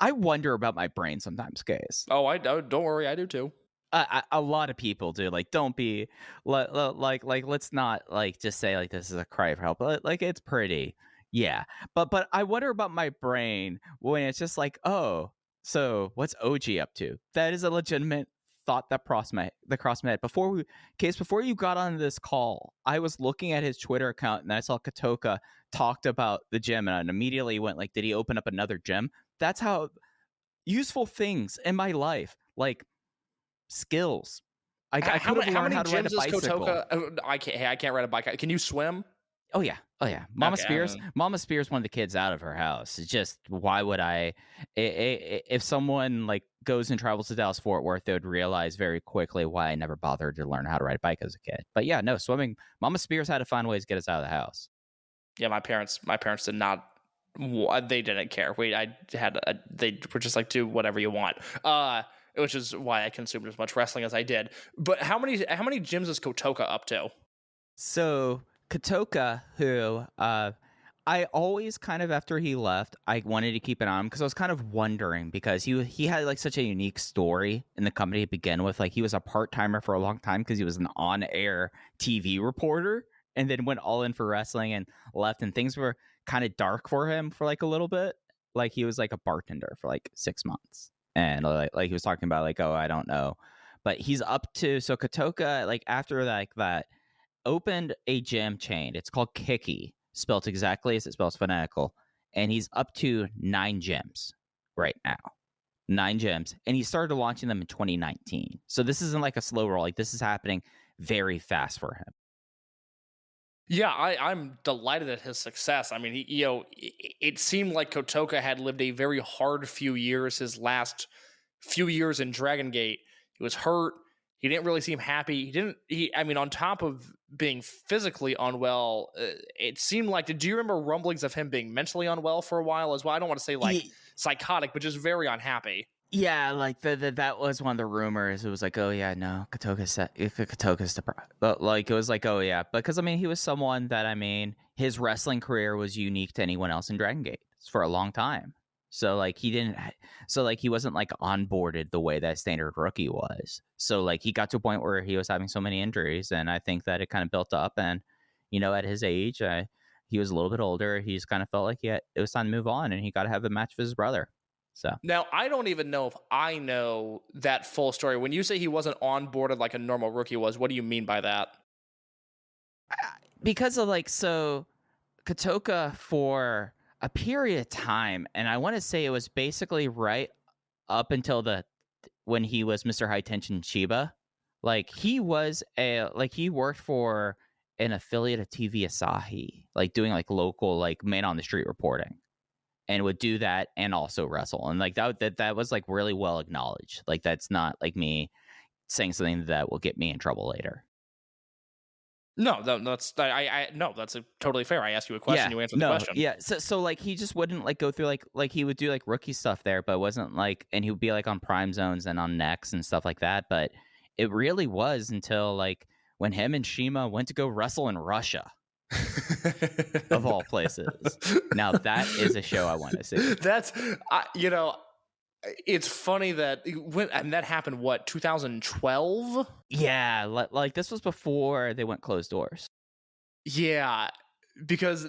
I wonder about my brain sometimes, guys. Oh, I don't worry, I do too. A lot of people do. Like, don't be like let's not like just say like this is a cry for help. Like it's pretty, yeah. But I wonder about my brain when it's just like, oh, so what's OG up to? That is a legitimate thought that crossed my head. Before you got on this call, I was looking at his Twitter account and I saw Kotoka talked about the gym, and I immediately went like, did he open up another gym? That's how useful things in my life, like skills. I could have learned how to ride a bicycle. Kotoka? I can't ride a bike. Can you swim? Oh yeah. Mama Okay, Spears one of the kids out of her house. It's just, why would if someone like goes and travels to Dallas Fort Worth, they would realize very quickly why I never bothered to learn how to ride a bike as a kid. But yeah, no, swimming. Mama Spears had to find ways to get us out of the house. Yeah, my parents did not. They didn't care. They were just like, do whatever you want. Which is why I consumed as much wrestling as I did. But how many gyms is Kotoka up to? So Kotoka, who I always kind of, after he left, I wanted to keep an eye on him because I was kind of wondering, because he had like such a unique story in the company to begin with. Like, he was a part-timer for a long time because he was an on-air TV reporter, and then went all in for wrestling and left, and things were kind of dark for him for like a little bit. Like, he was like a bartender for like 6 months. And like he was talking about like, oh, I don't know. But he's up to, so Kotoka, like after that, opened a gym chain. It's called Kiki, spelled exactly as it spells, phonetical. And he's up to 9 gyms right now. 9 gyms. And he started launching them in 2019. So this isn't like a slow roll. Like, this is happening very fast for him. Yeah, I'm delighted at his success. I mean, it seemed like Kotoka had lived a very hard few years. His last few years in Dragongate, he was hurt. He didn't really seem happy. I mean, on top of being physically unwell, it seemed like, do you remember rumblings of him being mentally unwell for a while as well? I don't want to say like psychotic, but just very unhappy. Yeah, like that was one of the rumors. It was like, oh yeah, no, Kotoka's the like, it was like, oh yeah, because I mean, he was someone that, I mean, his wrestling career was unique to anyone else in Dragongate for a long time. So like he wasn't like onboarded the way that standard rookie was. So like he got to a point where he was having so many injuries, and I think that it kind of built up. And at his age, he was a little bit older. He's kind of felt like it was time to move on, and he got to have a match with his brother. So now, I don't even know if I know that full story. When you say he wasn't onboarded like a normal rookie was, what do you mean by that? Because of like, so Kotoka, for a period of time, and I want to say it was basically right up until when he was Mr. High Tension Shiiba, like he worked for an affiliate of TV Asahi, like doing like local, like man on the street reporting. And would do that and also wrestle. And like that was like really well acknowledged. Like, that's not like me saying something that will get me in trouble later. No, that's totally fair. I asked you a question, you answered the question. Yeah. So like he just wouldn't like go through like he would do like rookie stuff there, but it wasn't like, and he would be like on Prime Zones and on Next and stuff like that. But it really was until like when him and Shima went to go wrestle in Russia. Of all places. Now that is a show I want to see. That's it's funny that that happened, what, 2012? Yeah, like this was before they went closed doors. Yeah, because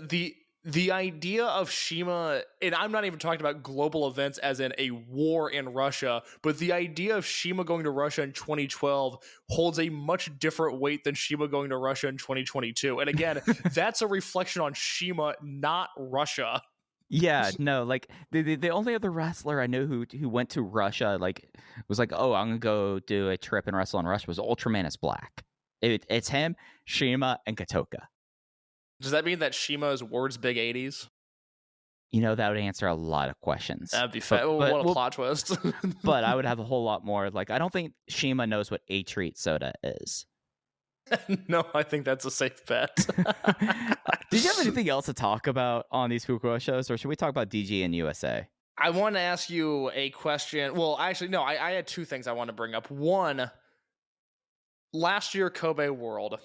the idea of Shima, and I'm not even talking about global events as in a war in Russia, but the idea of Shima going to Russia in 2012 holds a much different weight than Shima going to Russia in 2022. And again, that's a reflection on Shima, not Russia. Yeah, no, like the only other wrestler I know who went to Russia, like was like, oh, I'm gonna go do a trip and wrestle in Russia, was Ultraman is Black. It's him, Shima, and Kotoka. Does that mean that Shima is Ward's big 80s? That would answer a lot of questions. That'd be fun. What a plot twist. But I would have a whole lot more. Like, I don't think Shima knows what a treat soda is. No, I think that's a safe bet. Did you have anything else to talk about on these Fukuoka shows, or should we talk about DG and USA? I want to ask you a question. Well, actually, no, I had 2 things I want to bring up. One, last year, Kobe World,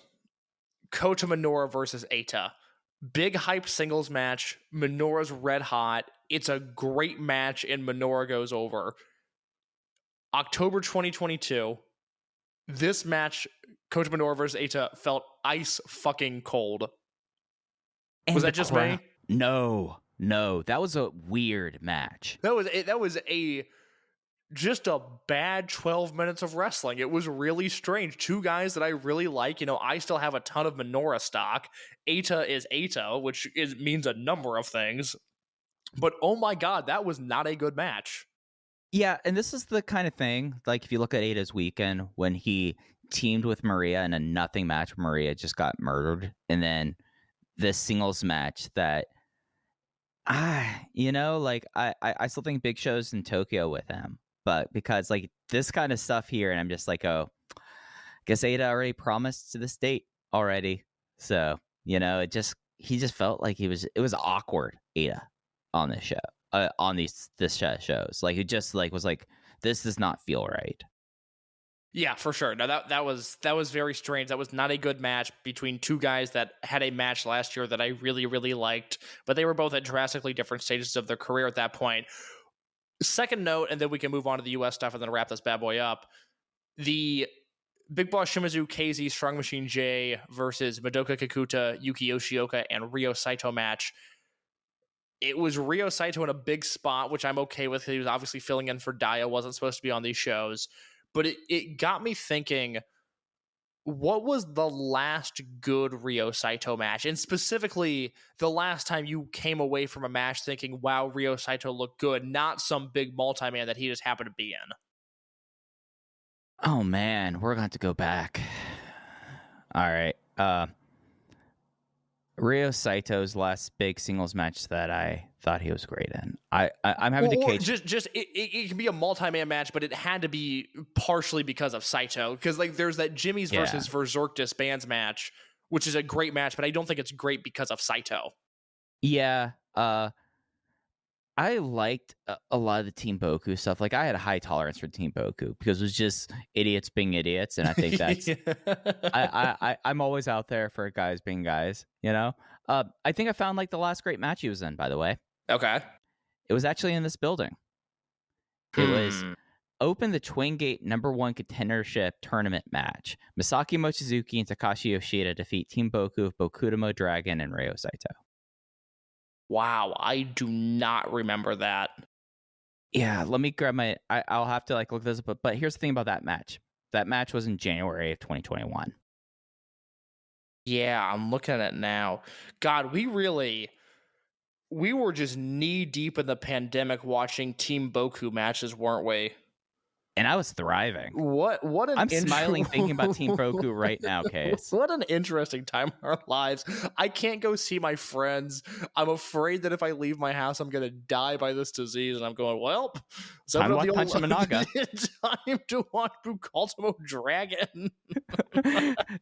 Kota Minoura versus Eita. Big hype singles match. Minoura's red hot. It's a great match, and Minoura goes over. October 2022. This match, Kota Minoura versus Eita, felt ice fucking cold. And Was that just me? No, that was a weird match. That was just a bad 12 minutes of wrestling. It was really strange. Two guys that I really like. I still have a ton of Minoura stock. Eita is Eita, which means a number of things. But oh my god, that was not a good match. Yeah, and this is the kind of thing, like if you look at Eita's weekend when he teamed with Maria in a nothing match, Maria just got murdered, and then this singles match that I still think Big Show's in Tokyo with him, but because like this kind of stuff here, and I'm just like, oh, I guess Eita already promised to this date already, so he just felt like it was awkward, Eita, on this show. On this shows, like it just like was like, this does not feel right. Yeah, for sure. No, that was very strange. That was not a good match between two guys that had a match last year that I really, really liked, but they were both at drastically different stages of their career at that point. Second note, and then we can move on to the US stuff and then wrap this bad boy up. The Big Boss Shimizu KZ Strong Machine J versus Madoka Kikuta, Yuki Yoshioka, and Ryo Saito match. It was Ryo Saito in a big spot, which I'm okay with. He was obviously filling in for Daya, wasn't supposed to be on these shows. But it got me thinking, what was the last good Ryo Saito match? And specifically, the last time you came away from a match thinking, wow, Ryo Saito looked good, not some big multi-man that he just happened to be in. Oh, man, we're going to have to go back. All right. Ryo Saito's last big singles match that I thought he was great in. I'm having to cage. It can be a multi-man match, but it had to be partially because of Saito. Because like there's that Jimmy's versus Verzork Disbands match, which is a great match, but I don't think it's great because of Saito. Yeah. I liked a lot of the Team Boku stuff. Like I had a high tolerance for Team Boku because it was just idiots being idiots, and I think that's I'm always out there for guys being guys. I think I found like the last great match he was in. By the way, okay, it was actually in this building. It was Open the Twin Gate #1 contendership tournament match. Masaki Mochizuki and Takashi Yoshida defeat Team Boku of Bokudamo Dragon and Ryo Saito. Wow, I do not remember that. Yeah, let me grab my... I'll have to look this up, but here's the thing about that match. That match was in January of 2021. Yeah, I'm looking at it now. God, we were just knee deep in the pandemic watching Team Boku matches, weren't we? And I was thriving. I'm smiling thinking about Team Boku right now, Case. What an interesting time in our lives. I can't go see my friends. I'm afraid that if I leave my house, I'm going to die by this disease. And I'm going, well, time to watch Panchimanaga. Time to watch Bukaltamo Dragon.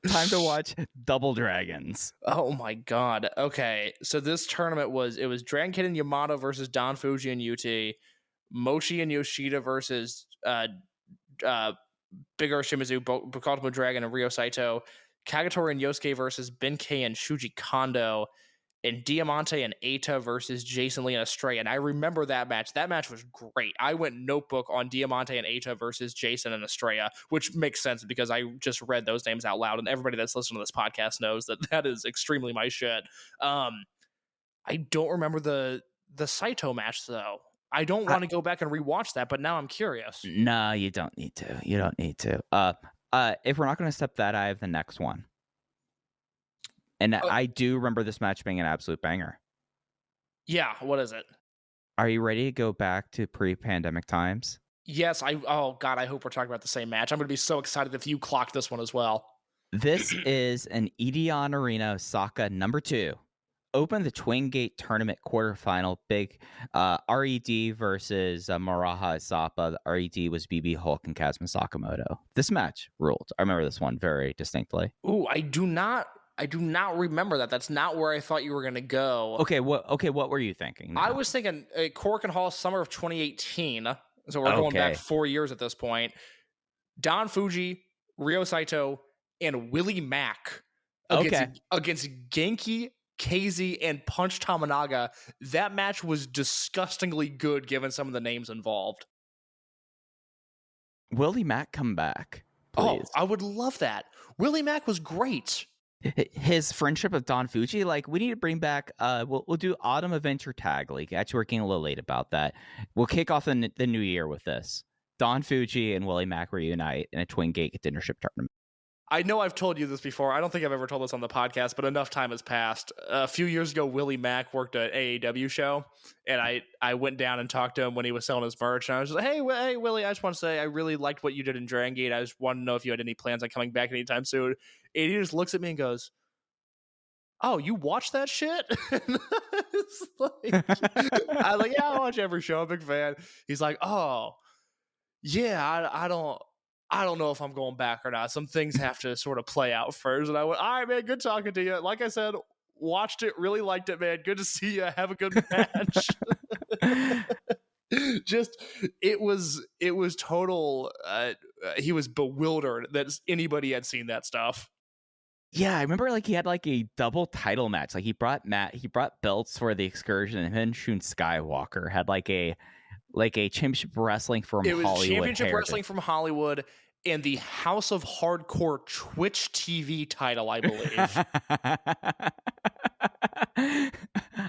Time to watch Double Dragons. Oh my god. Okay, so this tournament was Dragongate and Yamato versus Don Fuji and UT, Mochi and Yoshida versus Bigger Shimizu, Bukaltamo Dragon and Ryo Saito, Kagetora and Yosuke versus Benkei and Shuji Kondo, and Diamante and Eita versus Jason Lee and Estrella. And I remember that match. That match was great. I went notebook on Diamante and Eita versus Jason and Estrella, which makes sense because I just read those names out loud, and everybody that's listening to this podcast knows that is extremely my shit. I don't remember the Saito match though. I don't want to go back and rewatch that, but now I'm curious. No, you don't need to. You don't need to. If we're not going to step that, I have the next one. And I do remember this match being an absolute banger. Yeah, what is it? Are you ready to go back to pre-pandemic times? Yes, oh god, I hope we're talking about the same match. I'm going to be so excited if you clock this one as well. This is an Edion Arena Osaka #2. Open the Twin Gate tournament quarterfinal. Big RED versus Maraha Asapa. The RED was BB Hulk and Kazuma Sakamoto. This match ruled. I remember this one very distinctly. Ooh, I do not remember that. That's not where I thought you were going to go. Okay, what were you thinking? I was thinking Cork and Hall summer of 2018. So we're going back 4 years at this point. Don Fuji, Ryo Saito, and Willie Mack against Genki, KZ, and Punch Tamanaga. That match was disgustingly good given some of the names involved. Willie Mack come back, Oh, please. I would love that. Willie Mack was great. His friendship with Don Fuji, like, we need to bring back. We'll do Autumn Adventure Tag League. Actually, we're getting a little late about that. We'll kick off the new year with this. Don Fuji and Willie Mack reunite in a Twin Gate contendership tournament. I know I've told you this before. I don't think I've ever told this on the podcast, but enough time has passed. A few years ago, Willie Mack worked at AAW show, and I went down and talked to him when he was selling his merch, and I was just like, hey, Willie, I just want to say I really liked what you did in Dragongate. I just want to know if you had any plans on coming back anytime soon. And he just looks at me and goes, oh, you watch that shit? It's like, I'm like, yeah, I watch every show. I'm a big fan. He's like, oh, yeah, I don't know if I'm going back or not. Some things have to sort of play out first. And I went, all right, man, good talking to you. Like I said, watched it, really liked it, man. Good to see you. Have a good match. Just, it was total. He was bewildered that anybody had seen that stuff. Yeah, I remember like he had like a double title match. Like he brought belts for the Excursion, and then Shun Skywalker had like a championship wrestling from Hollywood. It was championship wrestling from Hollywood and the House of Hardcore Twitch TV title, I believe.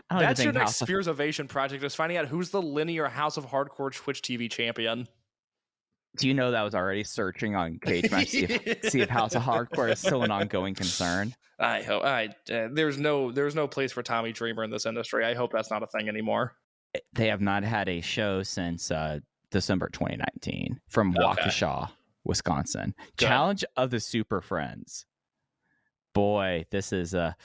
That's your next Spears Ovation project, is finding out who's the linear House of Hardcore Twitch TV champion. Do you know that I was already searching on Cage Match to see if House of Hardcore is still an ongoing concern? I hope. There's no place for Tommy Dreamer in this industry. I hope that's not a thing anymore. They have not had a show since December 2019 from Waukesha, Wisconsin. Good. Challenge of the Super Friends. Boy, this is a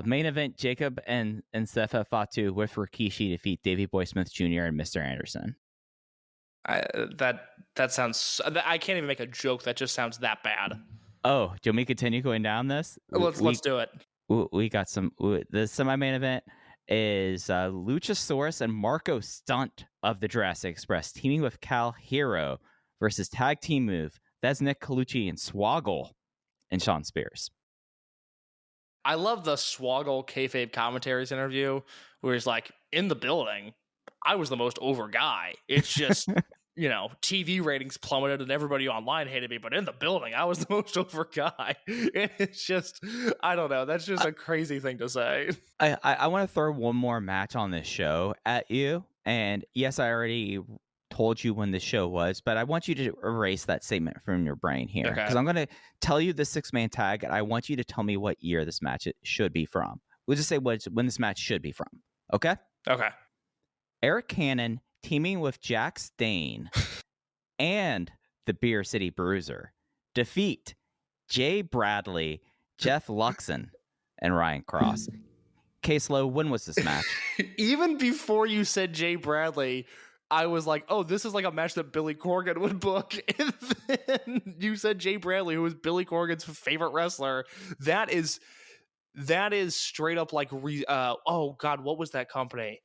main event. Jacob and Sefa Fatu with Rikishi defeat Davey Boy Smith Jr. and Mr. Anderson. That sounds. I can't even make a joke. That just sounds that bad. Oh, do you want me to continue going down this? Let's do it. We got some. The semi-main event is Luchasaurus and Marco Stunt of the Jurassic Express teaming with Cal Hero versus tag team move. That's Nick Colucci and Swoggle and Sean Spears. I love the Swoggle kayfabe commentaries interview where he's like, in the building, I was the most over guy. It's just, TV ratings plummeted and everybody online hated me, but in the building, I was the most over guy. And it's just, I don't know. That's just a crazy thing to say. I want to throw one more match on this show at you. And yes, I already told you when the show was, but I want you to erase that statement from your brain here. Because I'm going to tell you the 6-man tag, and I want you to tell me what year this match should be from. We'll just say when this match should be from. Okay? Okay. Eric Cannon teaming with Jack Stain and the Beer City Bruiser defeat Jay Bradley, Jeff Luxon, and Ryan Cross. K-Slow, when was this match? Even before you said Jay Bradley, I was like, oh, this is like a match that Billy Corgan would book. And then you said Jay Bradley, who was Billy Corgan's favorite wrestler. That is straight up like, oh God, what was that company?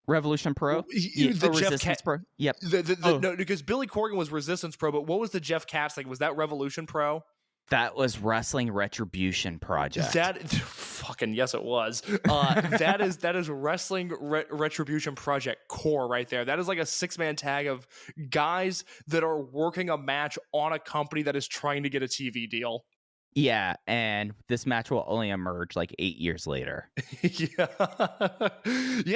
Revolution Pro? The Resistance Pro? Yep. No, because Billy Corgan was Resistance Pro, but what was the Jeff Katz thing? Was that Revolution Pro? That was Wrestling Retribution Project. Fucking yes, it was. That is Wrestling Retribution Project core right there. That is like a 6-man tag of guys that are working a match on a company that is trying to get a TV deal. Yeah, and this match will only emerge like 8 years later. Yeah,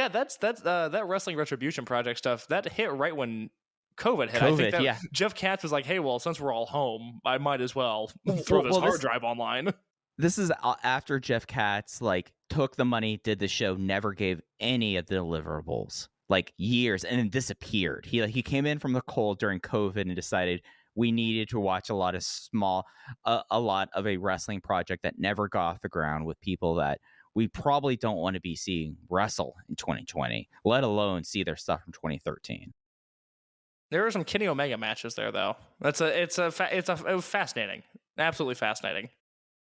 that's that Wrestling Retribution Project stuff that hit right when COVID hit. I think that Jeff Katz was like, "Hey, well, since we're all home, I might as well throw this hard drive online." This is after Jeff Katz took the money, did the show, never gave any of the deliverables, years, and then disappeared. He came in from the cold during COVID and decided we needed to watch a lot of a wrestling project that never got off the ground with people that we probably don't want to be seeing wrestle in 2020, let alone see their stuff from 2013. There were some Kenny Omega matches there, though. It was fascinating, absolutely fascinating,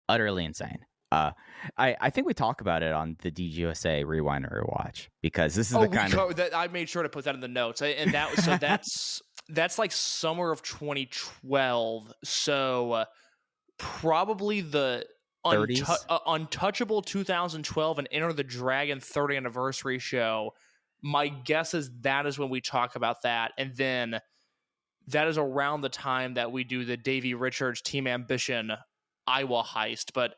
utterly insane. I think we talk about it on the DGUSA Rewind and Rewatch because this is the kind of that I made sure to put that in the notes, and that was that's like summer of 2012. So probably the 30s. Untouchable 2012 and Enter the Dragon 30th anniversary show. My guess is that is when we talk about that. And then that is around the time that we do the Davey Richards Team Ambition Iowa heist. But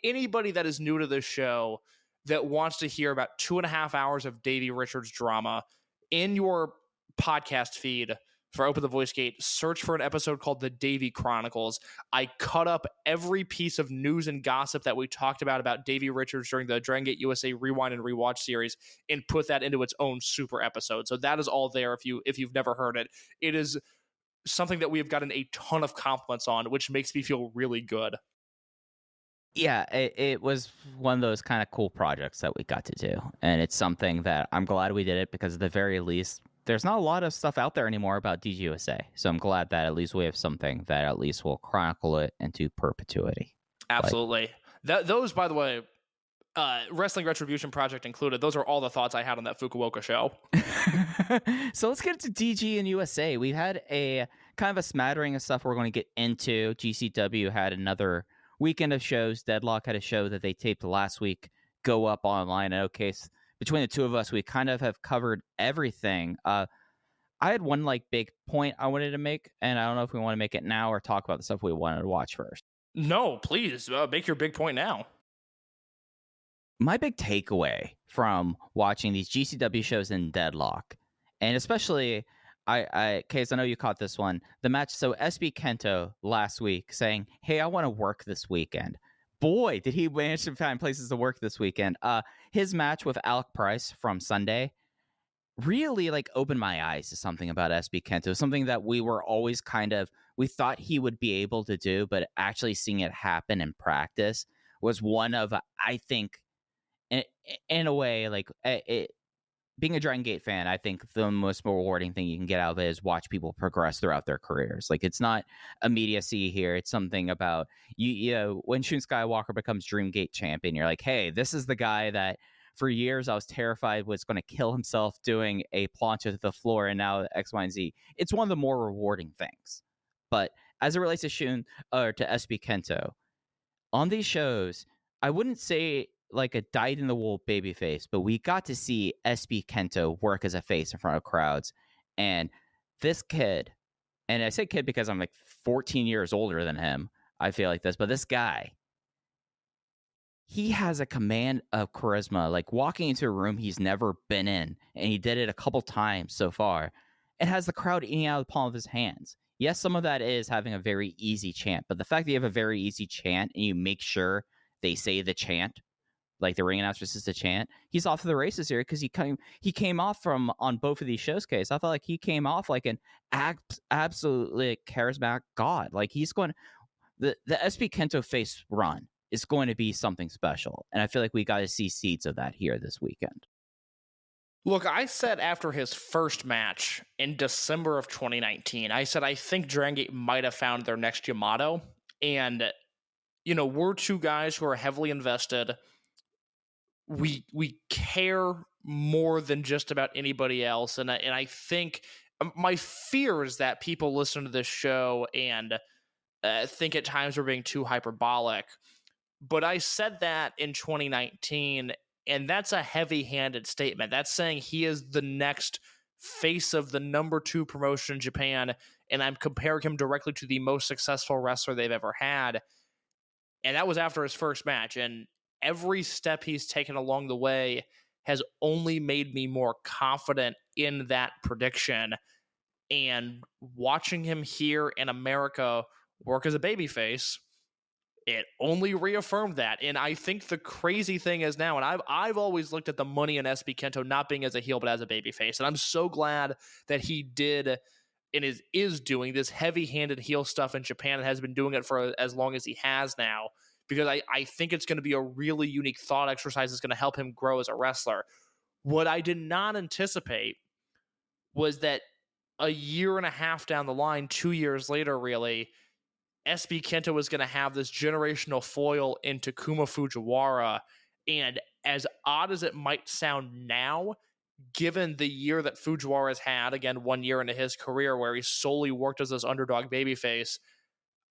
anybody that is new to this show that wants to hear about 2.5 hours of Davey Richards drama in your podcast feed for Open the Voice Gate, search for an episode called The Davey Chronicles. I cut up every piece of news and gossip that we talked about Davey Richards during the Dragongate USA Rewind and Rewatch series and put that into its own super episode. So that is all there if you've never heard it. It is something that we have gotten a ton of compliments on, which makes me feel really good. Yeah, it was one of those kind of cool projects that we got to do. And it's something that I'm glad we did it because at the very least, there's not a lot of stuff out there anymore about DGUSA. So I'm glad that at least we have something that at least will chronicle it into perpetuity. Absolutely. Those, by the way, Wrestling Retribution Project included, those are all the thoughts I had on that Fukuoka show. So let's get into DG and USA. We've had a kind of a smattering of stuff we're going to get into. GCW had another weekend of shows. Deadlock had a show that they taped last week go up online. And okay, between the two of us, we kind of have covered everything. I had one big point I wanted to make, and I don't know if we want to make it now or talk about the stuff we wanted to watch first. No, please make your big point now. My big takeaway from watching these GCW shows in Deadlock, and especially Case, I know you caught this one, the match. So SB KENTo last week saying, "Hey, I want to work this weekend." Boy, did he manage to find places to work this weekend. His match with Alec Price from Sunday really opened my eyes to something about SB KENTo, something that we were always we thought he would be able to do, but actually seeing it happen in practice was one of, I think, in a way, being a Dragongate fan, I think the most rewarding thing you can get out of it is watch people progress throughout their careers. It's not immediacy here. It's something about, you know, when Shun Skywalker becomes Dreamgate champion, you're like, hey, this is the guy that for years I was terrified was going to kill himself doing a plancha to the floor, and now X, Y, and Z. It's one of the more rewarding things. But as it relates to Shun, or to SB KENTo, on these shows, I wouldn't say a dyed-in-the-wool babyface, but we got to see SB KENTo work as a face in front of crowds. And this kid, and I say kid because I'm 14 years older than him, I feel like this, but this guy, he has a command of charisma, walking into a room he's never been in, and he did it a couple times so far, and has the crowd eating out of the palm of his hands. Yes, some of that is having a very easy chant, but the fact that you have a very easy chant and you make sure they say the chant, the ring announcer says the chant, he's off to the races here because he came off from, on both of these shows, Case, I felt he came off like an absolutely charismatic god. He's going, the SB KENTo face run is going to be something special, and I feel like we got to see seeds of that here this weekend. Look, I said after his first match in December of 2019, I said I think Dragongate might have found their next Yamato. And, we're two guys who are heavily invested. We care more than just about anybody else. And I think my fear is that people listen to this show and think at times we're being too hyperbolic. But I said that in 2019, and that's a heavy-handed statement. That's saying he is the next face of the number 2 promotion in Japan, and I'm comparing him directly to the most successful wrestler they've ever had. And that was after his first match, and every step he's taken along the way has only made me more confident in that prediction. And watching him here in America work as a babyface, it only reaffirmed that. And I think the crazy thing is now, and I've always looked at the money in SB KENTo not being as a heel but as a babyface, and I'm so glad that he did and is doing this heavy-handed heel stuff in Japan and has been doing it for as long as he has now, because I think it's going to be a really unique thought exercise that's going to help him grow as a wrestler. What I did not anticipate was that a year and a half down the line, 2 years later really, SB KENTo was going to have this generational foil in Takuma Fujiwara. And as odd as it might sound now, given the year that Fujiwara has had, again, 1 year into his career where he solely worked as this underdog babyface,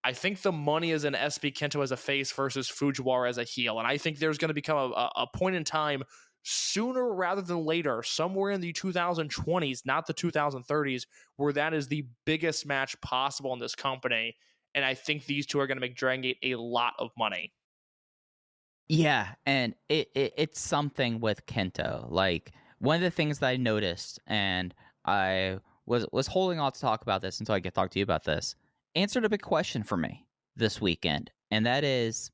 I think the money is in SB Kento as a face versus Fujiwara as a heel. And I think there's going to become a point in time sooner rather than later, somewhere in the 2020s, not the 2030s, where that is the biggest match possible in this company. And I think these two are going to make Dragongate a lot of money. Yeah, and it's something with Kento. Like, one of the things that I noticed, and I was holding off to talk about this until I get to talk to you about this, answered a big question for me this weekend, and that is,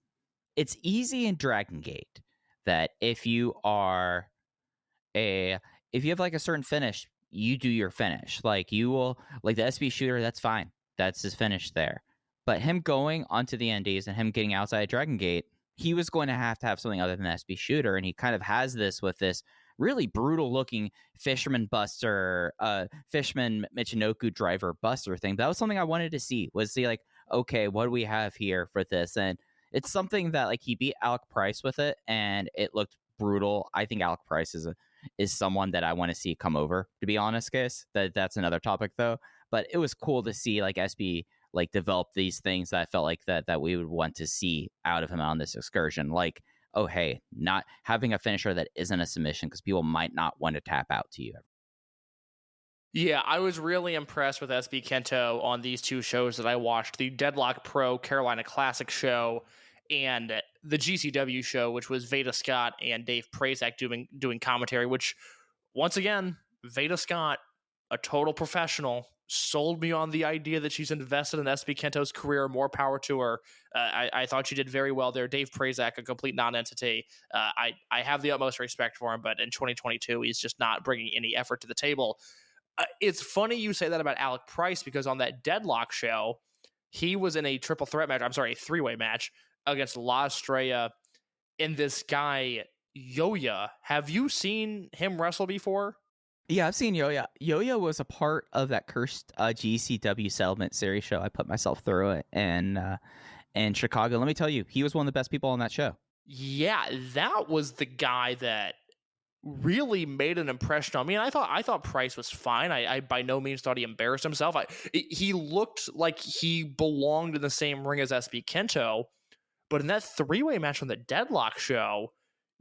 it's easy in Dragongate that if you have like a certain finish, you do your finish. Like, you will, like the SB shooter, that's fine. That's his finish there. But him going onto the Indies and him getting outside Dragongate, he was going to have something other than SB shooter, and he kind of has this with this really brutal looking fisherman buster, fisherman Michinoku driver buster thing. That was something I wanted to see, was see like, okay, what do we have here for this? And it's something that, like, he beat Alec Price with it, and it looked brutal. I think Alec Price is someone that I want to see come over, to be honest, guys. That's another topic though. But it was cool to see like SB like develop these things that I felt like that we would want to see out of him on this excursion. Like, oh hey, not having a finisher that isn't a submission, because people might not want to tap out to you. Yeah, I was really impressed with SB Kento on these two shows that I watched, the Deadlock Pro Carolina Classic show and the GCW show, which was Veda Scott and Dave Prazak doing commentary, which, once again, Veda Scott, a total professional, sold me on the idea that she's invested in SB Kento's career. More power to her. I thought she did very well there. Dave Prazak, a complete non-entity. I have the utmost respect for him, but in 2022, he's just not bringing any effort to the table. It's funny you say that about Alec Price, because on that Deadlock show, he was in a triple threat match. I'm sorry, a three-way match against La Estrella and this guy, Yoya. Have you seen him wrestle before? Yeah, I've seen Yoya. Yoya was a part of that cursed GCW settlement series show. I put myself through it in Chicago. Let me tell you, he was one of the best people on that show. Yeah, that was the guy that really made an impression on me. And I thought Price was fine. I by no means thought he embarrassed himself. He looked like he belonged in the same ring as SB Kento, but in that three-way match on the Deadlock show,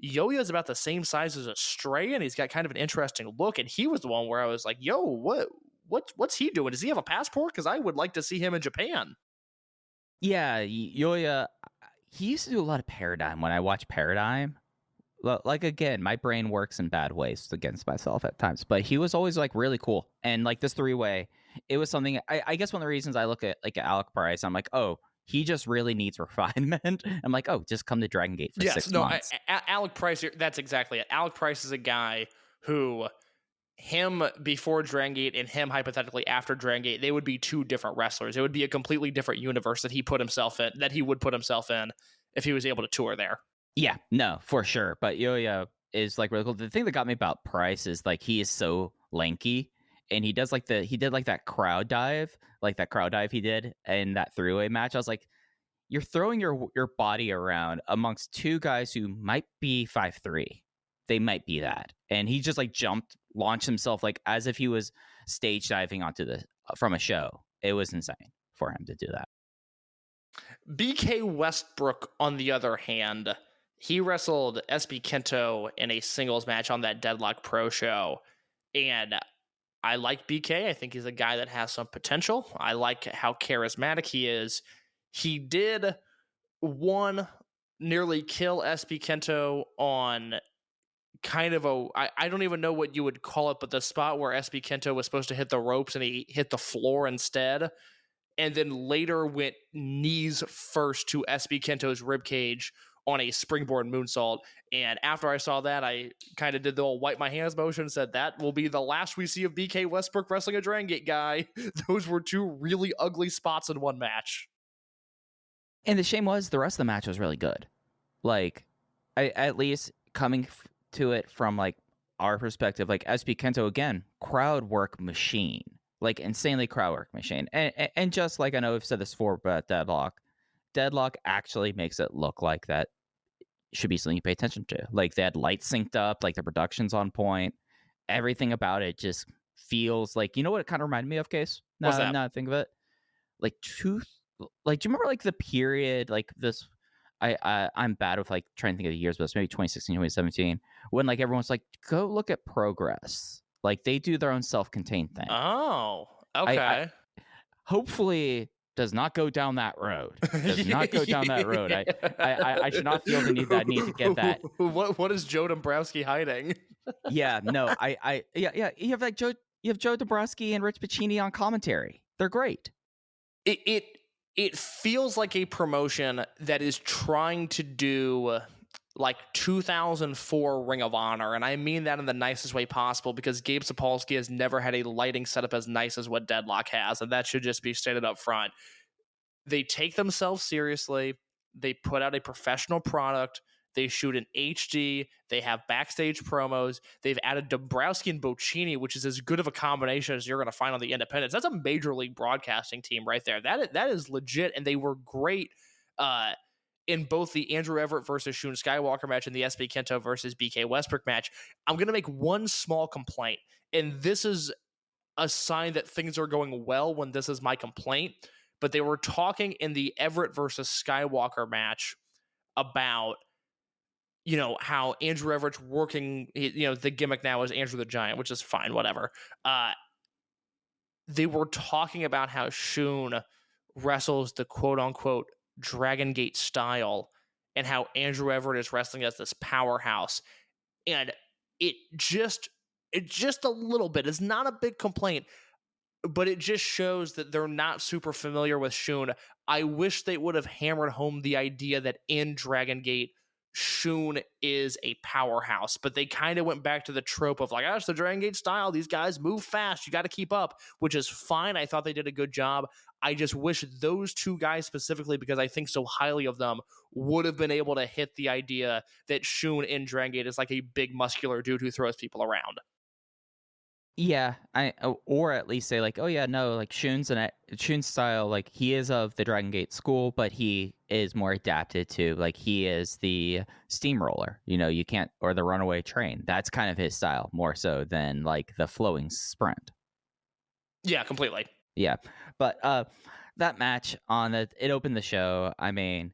Yoya's about the same size as Estrella, and he's got kind of an interesting look. And he was the one where I was like, "Yo, what's he doing? Does he have a passport? Because I would like to see him in Japan." Yeah, Yoya, he used to do a lot of Paradigm. When I watch Paradigm, like, again, my brain works in bad ways against myself at times, but he was always like really cool. And like this three-way, it was something, I guess one of the reasons I look at like Alec Price, I'm like, oh, he just really needs refinement. I'm like, oh, just come to Dragongate for 6 months. Alec Price, that's exactly it. Alec Price is a guy who, him before Dragongate and him hypothetically after Dragongate, they would be two different wrestlers. It would be a completely different universe that he would put himself in if he was able to tour there. Yeah, no, for sure. But Yoya is like really cool. The thing that got me about Price is like he is so lanky, and he did like that crowd dive he did in that three-way match. I was like, you're throwing your body around amongst two guys who might be 5'3". They might be that, and he just like launched himself like as if he was stage diving from a show. It was insane for him to do that. BK Westbrook, on the other hand, he wrestled SB Kento in a singles match on that Deadlock Pro show, and I like BK. I think he's a guy that has some potential. I like how charismatic he is. He did nearly kill SB Kento on kind of I don't even know what you would call it, but the spot where SB Kento was supposed to hit the ropes and he hit the floor instead, and then later went knees first to SB Kento's ribcage on a springboard moonsault. And after I saw that, I kind of did the old wipe my hands motion and said, that will be the last we see of BK Westbrook wrestling a Dragongate guy. Those were two really ugly spots in one match. And the shame was the rest of the match was really good. Like, at least coming to it from like our perspective, like SB Kento, again, crowd work machine, like insanely crowd work machine. And just like I know we've said this before, but Deadlock actually makes it look like that should be something you pay attention to. Like, they had lights synced up, like the production's on point. Everything about it just feels like, you know what it kind of reminded me of, Case? What's that? Now I think of it. Like like, do you remember like the period like this? I'm bad with like trying to think of the years, but it's maybe 2016, 2017, when like everyone's like, go look at Progress. Like they do their own self-contained thing. Oh, I okay. hopefully does not go down that road. Does not go down that road. I should not feel the need to get that. What is Joe Dombrowski hiding? Yeah, no, yeah. You have Joe Dombrowski and Rich Piccini on commentary. They're great. It feels like a promotion that is trying to do like 2004 Ring of Honor, and I mean that in the nicest way possible, because Gabe Sapolsky has never had a lighting setup as nice as what Deadlock has, and that should just be stated up front. They take themselves seriously. They put out a professional product. They shoot in HD. They have backstage promos. They've added Dombrowski and Bocchini, which is as good of a combination as you're going to find on the independents. That's a major league broadcasting team right there. That is legit, and they were great in both the Andrew Everett versus Shun Skywalker match and the SB Kento versus BK Westbrook match. I'm going to make one small complaint, and this is a sign that things are going well when this is my complaint, but they were talking in the Everett versus Skywalker match about, you know, how Andrew Everett's working, you know, the gimmick now is Andrew the Giant, which is fine, whatever. They were talking about how Shun wrestles the quote-unquote Dragongate style and how Andrew Everett is wrestling as this powerhouse. And it just a little bit, it's not a big complaint, but it just shows that they're not super familiar with Shun. I wish they would have hammered home the idea that in Dragongate, Shun is a powerhouse, but they kind of went back to the trope of like, oh, it's the Dragongate style. These guys move fast. You got to keep up, which is fine. I thought they did a good job. I just wish those two guys specifically, because I think so highly of them, would have been able to hit the idea that Shun in Dragongate is like a big muscular dude who throws people around. Yeah, or at least say like, oh yeah, no, like Shun's style, like he is of the Dragon Gate school, but he is more adapted to, like, he is the steamroller, you know, you can't, or the runaway train. That's kind of his style more so than like the flowing sprint. Yeah, completely. Yeah, but that match it opened the show. I mean,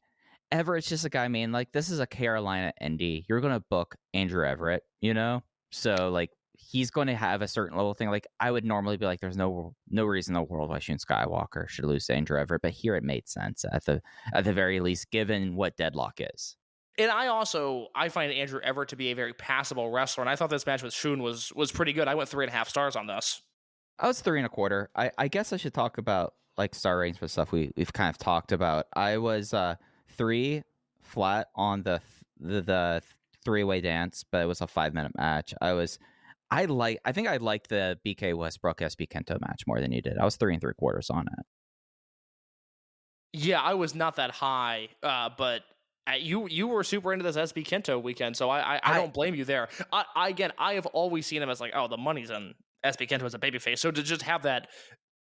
Everett's just a guy. I mean, like, this is a Carolina indie. You're gonna book Andrew Everett, you know, so like, he's going to have a certain level thing. Like, I would normally be like, there's no reason in the world why Shun Skywalker should lose to Andrew Everett, but here it made sense at the very least, given what Deadlock is. And I find Andrew Everett to be a very passable wrestler, and I thought this match with Shun was pretty good. I went 3.5 stars on this. I was 3.25. I guess I should talk about like star ratings for stuff we've kind of talked about. I was 3 flat on the 3-way dance, but it was a 5-minute match. I think I liked the BK Westbrook SB Kento match more than you did. I was 3 3/4 on it. Yeah, I was not that high, but you were super into this SB Kento weekend, so I don't blame you there. I have always seen him as like, oh, the money's in SB Kento as a babyface. So to just have that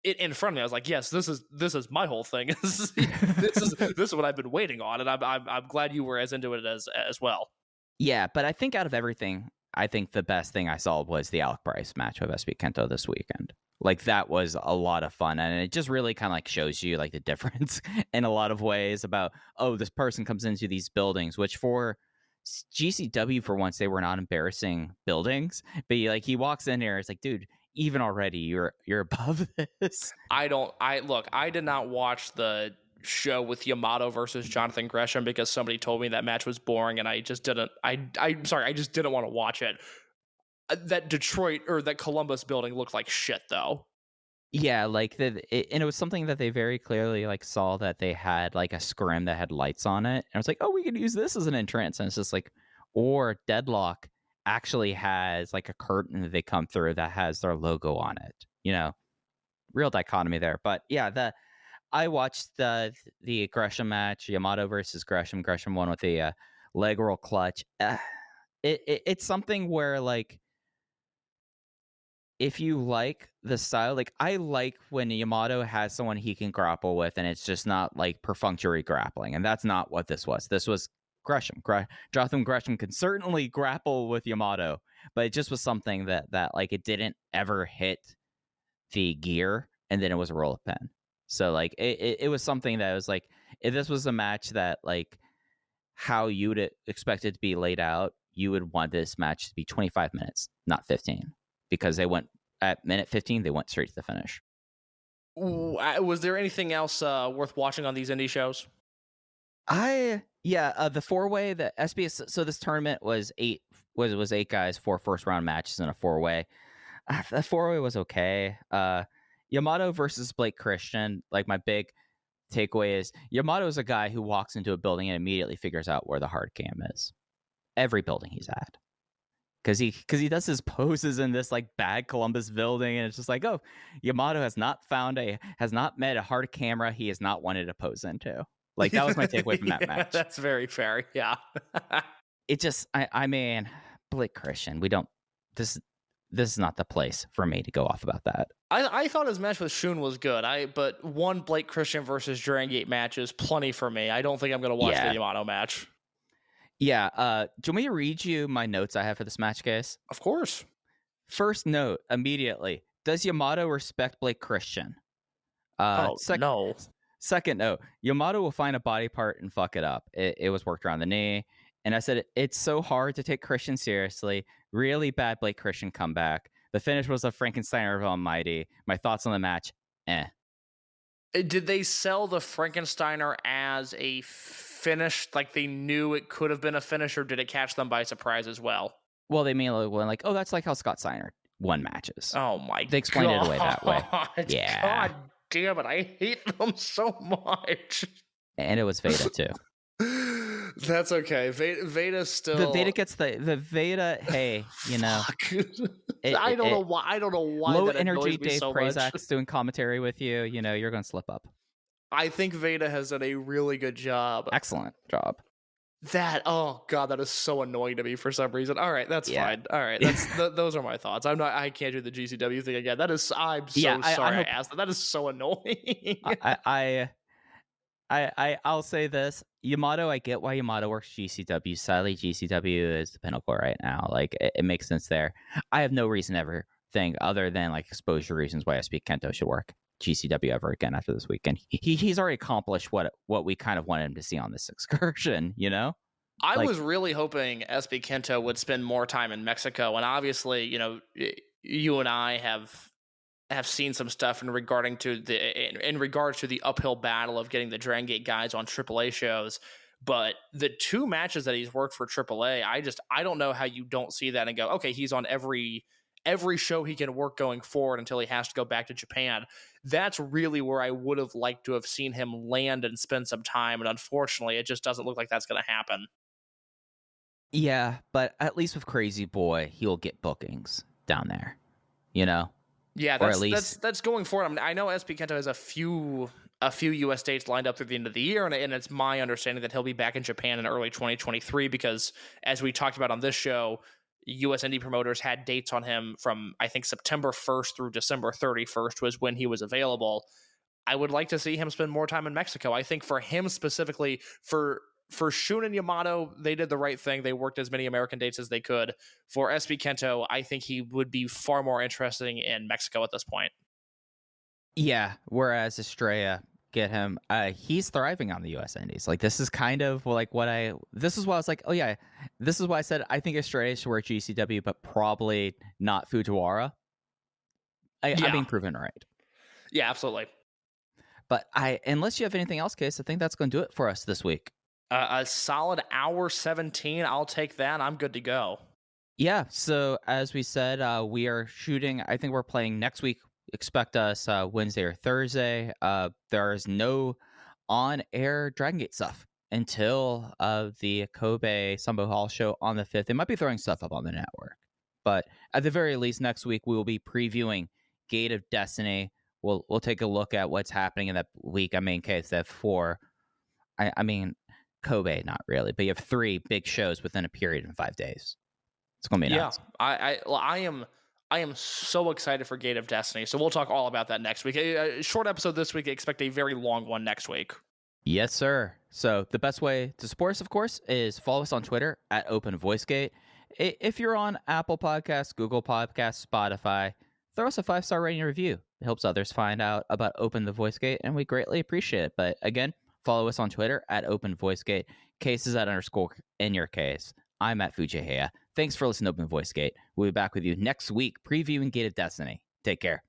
in front of me, I was like, yes, this is my whole thing. this is what I've been waiting on, and I'm glad you were as into it as well. Yeah, but I think out of everything, I think the best thing I saw was the Alec Bryce match with SB Kento this weekend. Like, that was a lot of fun, and it just really kind of like shows you like the difference in a lot of ways about, oh, this person comes into these buildings, which for GCW for once, they were not embarrassing buildings, but he walks in here, it's like, dude, even already you're above this. I did not watch the show with Yamato versus Jonathan Gresham because somebody told me that match was boring, and I just didn't want to watch it. That Detroit or that Columbus building looked like shit though. Yeah, like and it was something that they very clearly like saw, that they had like a scrim that had lights on it, and I was like, oh, we could use this as an entrance. And it's just like, or Deadlock actually has like a curtain that they come through that has their logo on it, you know, real dichotomy there. But yeah, I watched the Gresham match, Yamato versus Gresham. Gresham won with a leg roll clutch. It's something where, like, if you like the style, like, I like when Yamato has someone he can grapple with, and it's just not like perfunctory grappling, and that's not what this was. This was Gresham. Jonathan Gresham can certainly grapple with Yamato, but it just was something that like, it didn't ever hit the gear, and then it was a roll-up pin. So like it was something that was like, if this was a match that like how you would expect it to be laid out, you would want this match to be 25 minutes, not 15, because they went at minute 15, they went straight to the finish. Was there anything else worth watching on these indie shows? The 4-way, the SBS. So this tournament was eight guys, 4 first round matches in a 4-way. The 4-way was okay. Yamato versus Blake Christian. Like, my big takeaway is Yamato is a guy who walks into a building and immediately figures out where the hard cam is. Every building he's at. Because he does his poses in this like bad Columbus building, and it's just like, oh, Yamato has not met a hard camera he has not wanted to pose into. Like, that was my takeaway from that match. That's very fair. Yeah. It just, I mean, Blake Christian, this is not the place for me to go off about that. I thought his match with Shun was good. But one Blake Christian versus Dragongate match is plenty for me. I don't think I'm going to watch the Yamato match. Yeah. Do you want me to read you my notes I have for this match, Case? Of course. First note, immediately. Does Yamato respect Blake Christian? No. Second note, Yamato will find a body part and fuck it up. It was worked around the knee. And I said, it's so hard to take Christian seriously. Really bad Blake Christian comeback. The finish was a Frankensteiner of Almighty. My thoughts on the match, Did they sell the Frankensteiner as a finish? Like, they knew it could have been a finish, or did it catch them by surprise as well? Well, they mean like, oh, that's like how Scott Steiner won matches. Oh my god. They explained it away that way. Yeah. God damn it. I hate them so much. And it was Veda too. That's okay. Veda still. The Veda gets the Veda. Hey, you know. I don't know why. I don't know why. Low that energy Dave Dave so Prazak's doing commentary with you. You know, you're going to slip up. I think Veda has done a really good job. Excellent job. Oh god, that is so annoying to me for some reason. All right, that's fine. All right, those are my thoughts. I can't do the GCW thing again. I'm so sorry I asked that. That is so annoying. I'll say this. Yamato, I get why Yamato works GCW. Sadly, GCW is the pinnacle right now. Like, it makes sense there. I have no reason to ever think, other than like exposure reasons, why KENTo should work GCW ever again after this weekend. He's already accomplished what we kind of wanted him to see on this excursion, you know? I was really hoping KENTo would spend more time in Mexico, and obviously, you know, you and I have seen some stuff in regards to the uphill battle of getting the Dragongate guys on AAA shows. But the 2 matches that he's worked for AAA, I don't know how you don't see that and go, okay, he's on every show he can work going forward until he has to go back to Japan. That's really where I would have liked to have seen him land and spend some time. And unfortunately, it just doesn't look like that's going to happen. Yeah, but at least with Crazy Boy, he'll get bookings down there, you know? Yeah, that's going forward. I mean, I know KENTo has a few U.S. dates lined up through the end of the year, and it's my understanding that he'll be back in Japan in early 2023 because, as we talked about on this show, U.S. indie promoters had dates on him from, I think, September 1st through December 31st was when he was available. I would like to see him spend more time in Mexico. I think for him specifically, for Shun and Yamato, they did the right thing. They worked as many American dates as they could. For KENTo, I think he would be far more interesting in Mexico at this point. Yeah, whereas Estrella, get him, he's thriving on the U.S. Indies. Like, this is kind of like this is why I was like, oh yeah, this is why I said I think Estrella should work GCW, but probably not Fujiwara. I'm being proven right. Yeah, absolutely. But unless you have anything else, Case, I think that's going to do it for us this week. A solid hour 17. I'll take that. I'm good to go. Yeah. So as we said, we are shooting. I think we're playing next week. Expect us Wednesday or Thursday. There is no on-air Dragongate stuff until the Kobe Sambo Hall show on the 5th. They might be throwing stuff up on the network. But at the very least, next week, we will be previewing Gate of Destiny. We'll take a look at what's happening in that week. I mean, Case, that 4. I mean, Kobe, not really, but you have 3 big shows within a period of 5 days. It's going to be nuts. Yeah, I am so excited for Gate of Destiny. So we'll talk all about that next week. A short episode this week. Expect a very long one next week. Yes, sir. So the best way to support us, of course, is follow us on Twitter at OpenVoiceGate. If you're on Apple Podcasts, Google Podcasts, Spotify, throw us a 5-star rating and review. It helps others find out about Open the Voice Gate, and we greatly appreciate it. But again, follow us on Twitter at Open Voice Gate. Cases at _ in your case. I'm at Fujihaya. Thanks for listening to Open Voice Gate. We'll be back with you next week previewing Gate of Destiny. Take care.